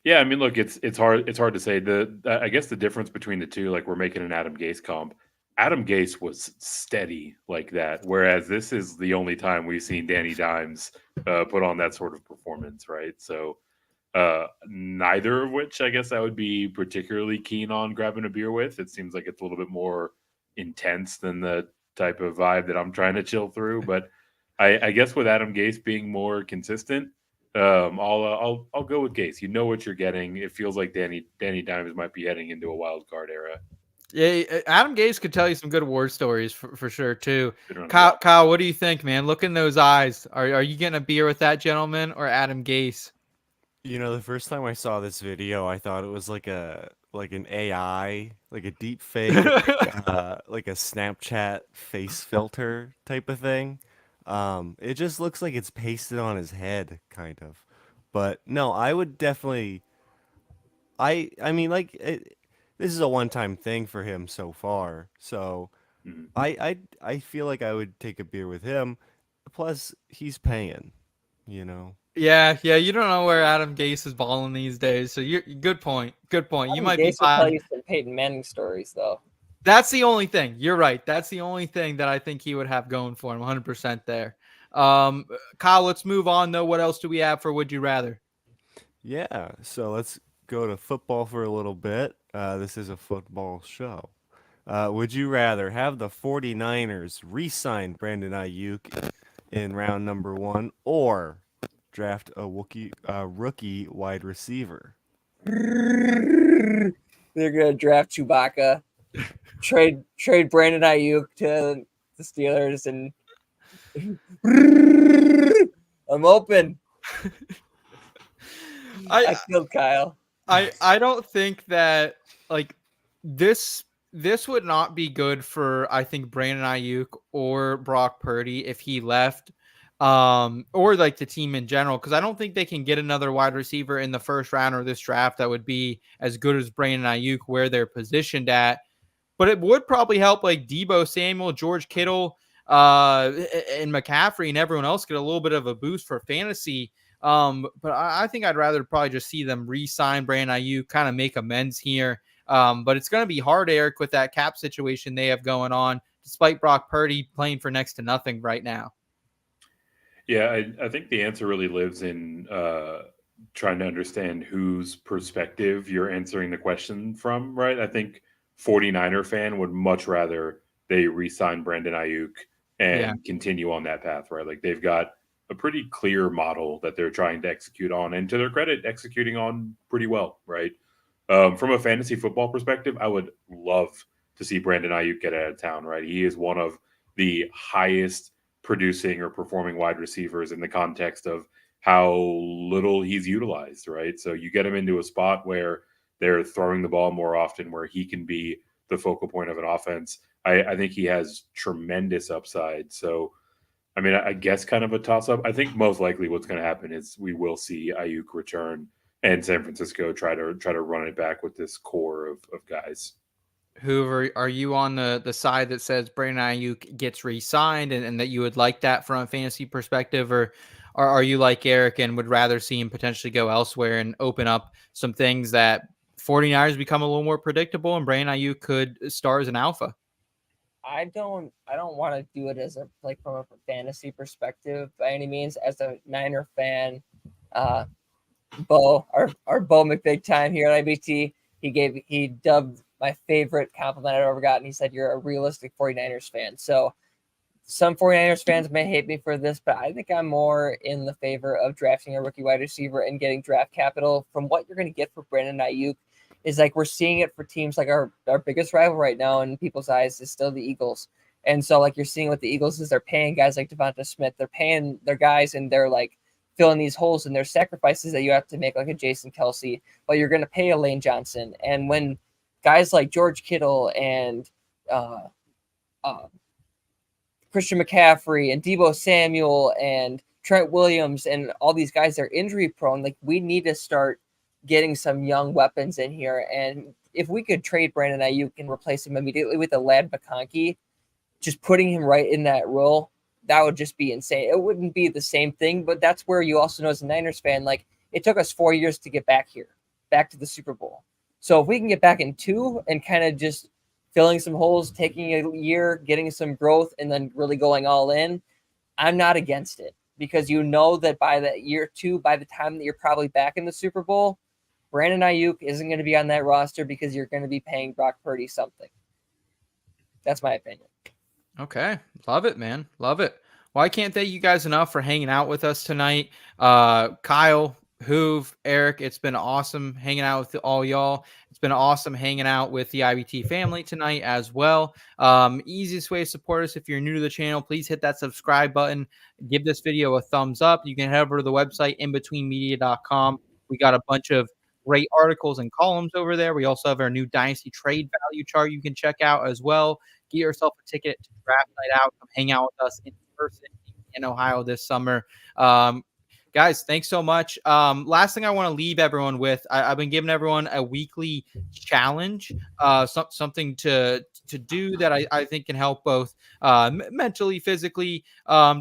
Yeah, I mean, look, it's hard to say. I guess the difference between the two, like we're making an Adam Gase comp. Adam Gase was steady like that, whereas this is the only time we've seen Danny Dimes put on that sort of performance, right? So neither of which I guess I would be particularly keen on grabbing a beer with. It seems like it's a little bit more intense than the type of vibe that I'm trying to chill through. But I guess with Adam Gase being more consistent, I'll go with Gase. You know what you're getting. It feels like Danny Dimes might be heading into a wild card era. Yeah, Adam Gase could tell you some good war stories for sure too. Been around the Kyle, block. Kyle, what do you think, man? Look in those eyes. Are you getting a beer with that gentleman or Adam Gase? You know, the first time I saw this video, I thought it was like an AI, like a deep fake, like a Snapchat face filter type of thing. It just looks like it's pasted on his head, kind of. But no, I would definitely. I mean, this is a one-time thing for him so far. So Mhm. I feel like I would take a beer with him. Plus, he's paying. You know. Yeah, you don't know where Adam Gase is balling these days. So you're good point. Good point. You Adam might be Gase will tell fine. you some Peyton Manning stories, though. That's the only thing. You're right. That's the only thing that I think he would have going for him. 100% there. Kyle, let's move on though. What else do we have for Would You Rather? Yeah, so let's go to football for a little bit. This is a football show. Would you rather have the 49ers re-sign Brandon Aiyuk in round number 1 or draft a rookie wide receiver? They're gonna draft Chewbacca, trade Brandon Aiyuk to the Steelers, and I'm open. I killed Kyle. I don't think that like this would not be good for I think Brandon Ayuk or Brock Purdy if he left or like the team in general because I don't think they can get another wide receiver in the first round or this draft that would be as good as Brandon Ayuk where they're positioned at. But it would probably help like Debo Samuel, George Kittle, and McCaffrey and everyone else get a little bit of a boost for fantasy. But I think I'd rather probably just see them re-sign Brandon Ayuk, kind of make amends here. But it's going to be hard, Eric, with that cap situation they have going on, despite Brock Purdy playing for next to nothing right now. Yeah, I think the answer really lives in trying to understand whose perspective you're answering the question from, right? I think 49er fan would much rather they re-sign Brandon Ayuk and continue on that path, right? Like they've got a pretty clear model that they're trying to execute on, and to their credit, executing on pretty well, right? From a fantasy football perspective, I would love to see Brandon Ayuk get out of town, right? He is one of the highest producing or performing wide receivers in the context of how little he's utilized, right? So you get him into a spot where they're throwing the ball more often, where he can be the focal point of an offense. I think he has tremendous upside. So, I mean, I guess kind of a toss-up. I think most likely what's going to happen is we will see Ayuk return and San Francisco try to run it back with this core of guys. Hoover, are you on the side that says Brandon Ayuk gets re-signed and that you would like that from a fantasy perspective, or are you like Eric and would rather see him potentially go elsewhere and open up some things that 49ers become a little more predictable and Brandon Ayuk could start as an alpha? I don't want to do it as a from a fantasy perspective by any means. As a Niner fan, Bo, our Bo McBig time here at IBT, he dubbed my favorite compliment I've ever gotten. He said, "You're a realistic 49ers fan." So some 49ers fans may hate me for this, but I think I'm more in the favor of drafting a rookie wide receiver and getting draft capital from what you're going to get for Brandon Ayuk. Is like we're seeing it for teams like our biggest rival right now in people's eyes is still the Eagles. And so like you're seeing what the Eagles is, they're paying guys like Devonta Smith, they're paying their guys and they're like filling these holes and their sacrifices that you have to make, like a Jason Kelsey, but you're going to pay a Lane Johnson. And when guys like George Kittle and Christian McCaffrey and Debo Samuel and Trent Williams and all these guys are injury prone, like we need to start getting some young weapons in here. And if we could trade Brandon Ayuk and replace him immediately with a Lad McConkey, just putting him right in that role, that would just be insane. It wouldn't be the same thing, but that's where you also know as a Niners fan, like it took us 4 years to get back here, back to the Super Bowl. So if we can get back in 2 and kind of just filling some holes, taking a year, getting some growth, and then really going all in, I'm not against it because you know that by the year 2, by the time that you're probably back in the Super Bowl, Brandon Ayuk isn't going to be on that roster because you're going to be paying Brock Purdy something. That's my opinion. Okay. Love it, man. Love it. Well, I can't thank you guys enough for hanging out with us tonight. Kyle, Hoov, Eric, it's been awesome hanging out with all y'all. It's been awesome hanging out with the IBT family tonight as well. Easiest way to support us if you're new to the channel, please hit that subscribe button. Give this video a thumbs up. You can head over to the website inbetweenmedia.com. We got a bunch of great articles and columns over there. We also have our new Dynasty trade value chart you can check out as well. Get yourself a ticket to draft night out. Come hang out with us in person in Ohio this summer. Guys, thanks so much. Last thing I want to leave everyone with, I've been giving everyone a weekly challenge, something to do that I think can help both mentally, physically,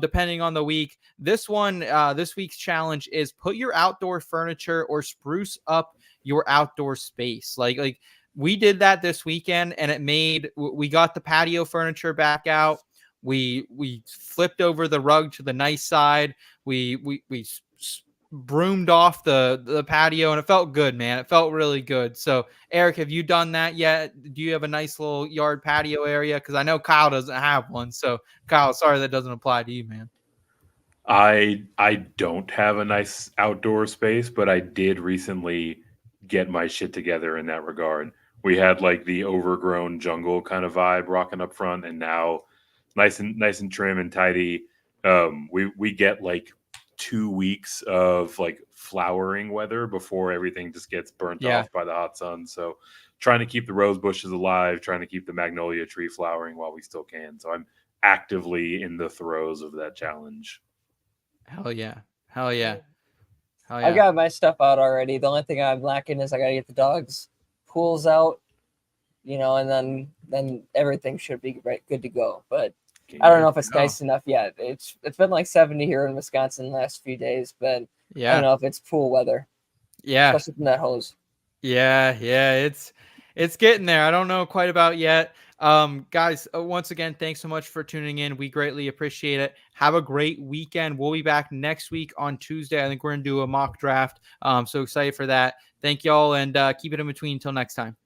depending on the week. This week's challenge is put your outdoor furniture or spruce up your outdoor space. Like we did that this weekend, and we got the patio furniture back out. We flipped over the rug to the nice side. We broomed off the patio, and it felt good, man. It felt really good. So, Eric, have you done that yet? Do you have a nice little yard patio area? Because I know Kyle doesn't have one. So, Kyle, sorry that doesn't apply to you, man. I don't have a nice outdoor space, but I did recently get my shit together in that regard. We had like the overgrown jungle kind of vibe rocking up front, and now nice and trim and tidy. We get like 2 weeks of like flowering weather before everything just gets burnt off by the hot sun. So trying to keep the rose bushes alive, trying to keep the magnolia tree flowering while we still can. So I'm actively in the throes of that challenge. Hell yeah. Hell yeah. Hell yeah. I got my stuff out already. The only thing I'm lacking is I gotta get the dogs' pools out, and then everything should be good to go. But I don't know if it's nice enough yet. It's been like 70 here in Wisconsin the last few days, but I don't know if it's pool weather. Yeah. Especially from that hose. Yeah, it's getting there. I don't know quite about yet. Guys, once again, thanks so much for tuning in. We greatly appreciate it. Have a great weekend. We'll be back next week on Tuesday. I think we're gonna do a mock draft. So excited for that. Thank y'all, and keep it in between until next time.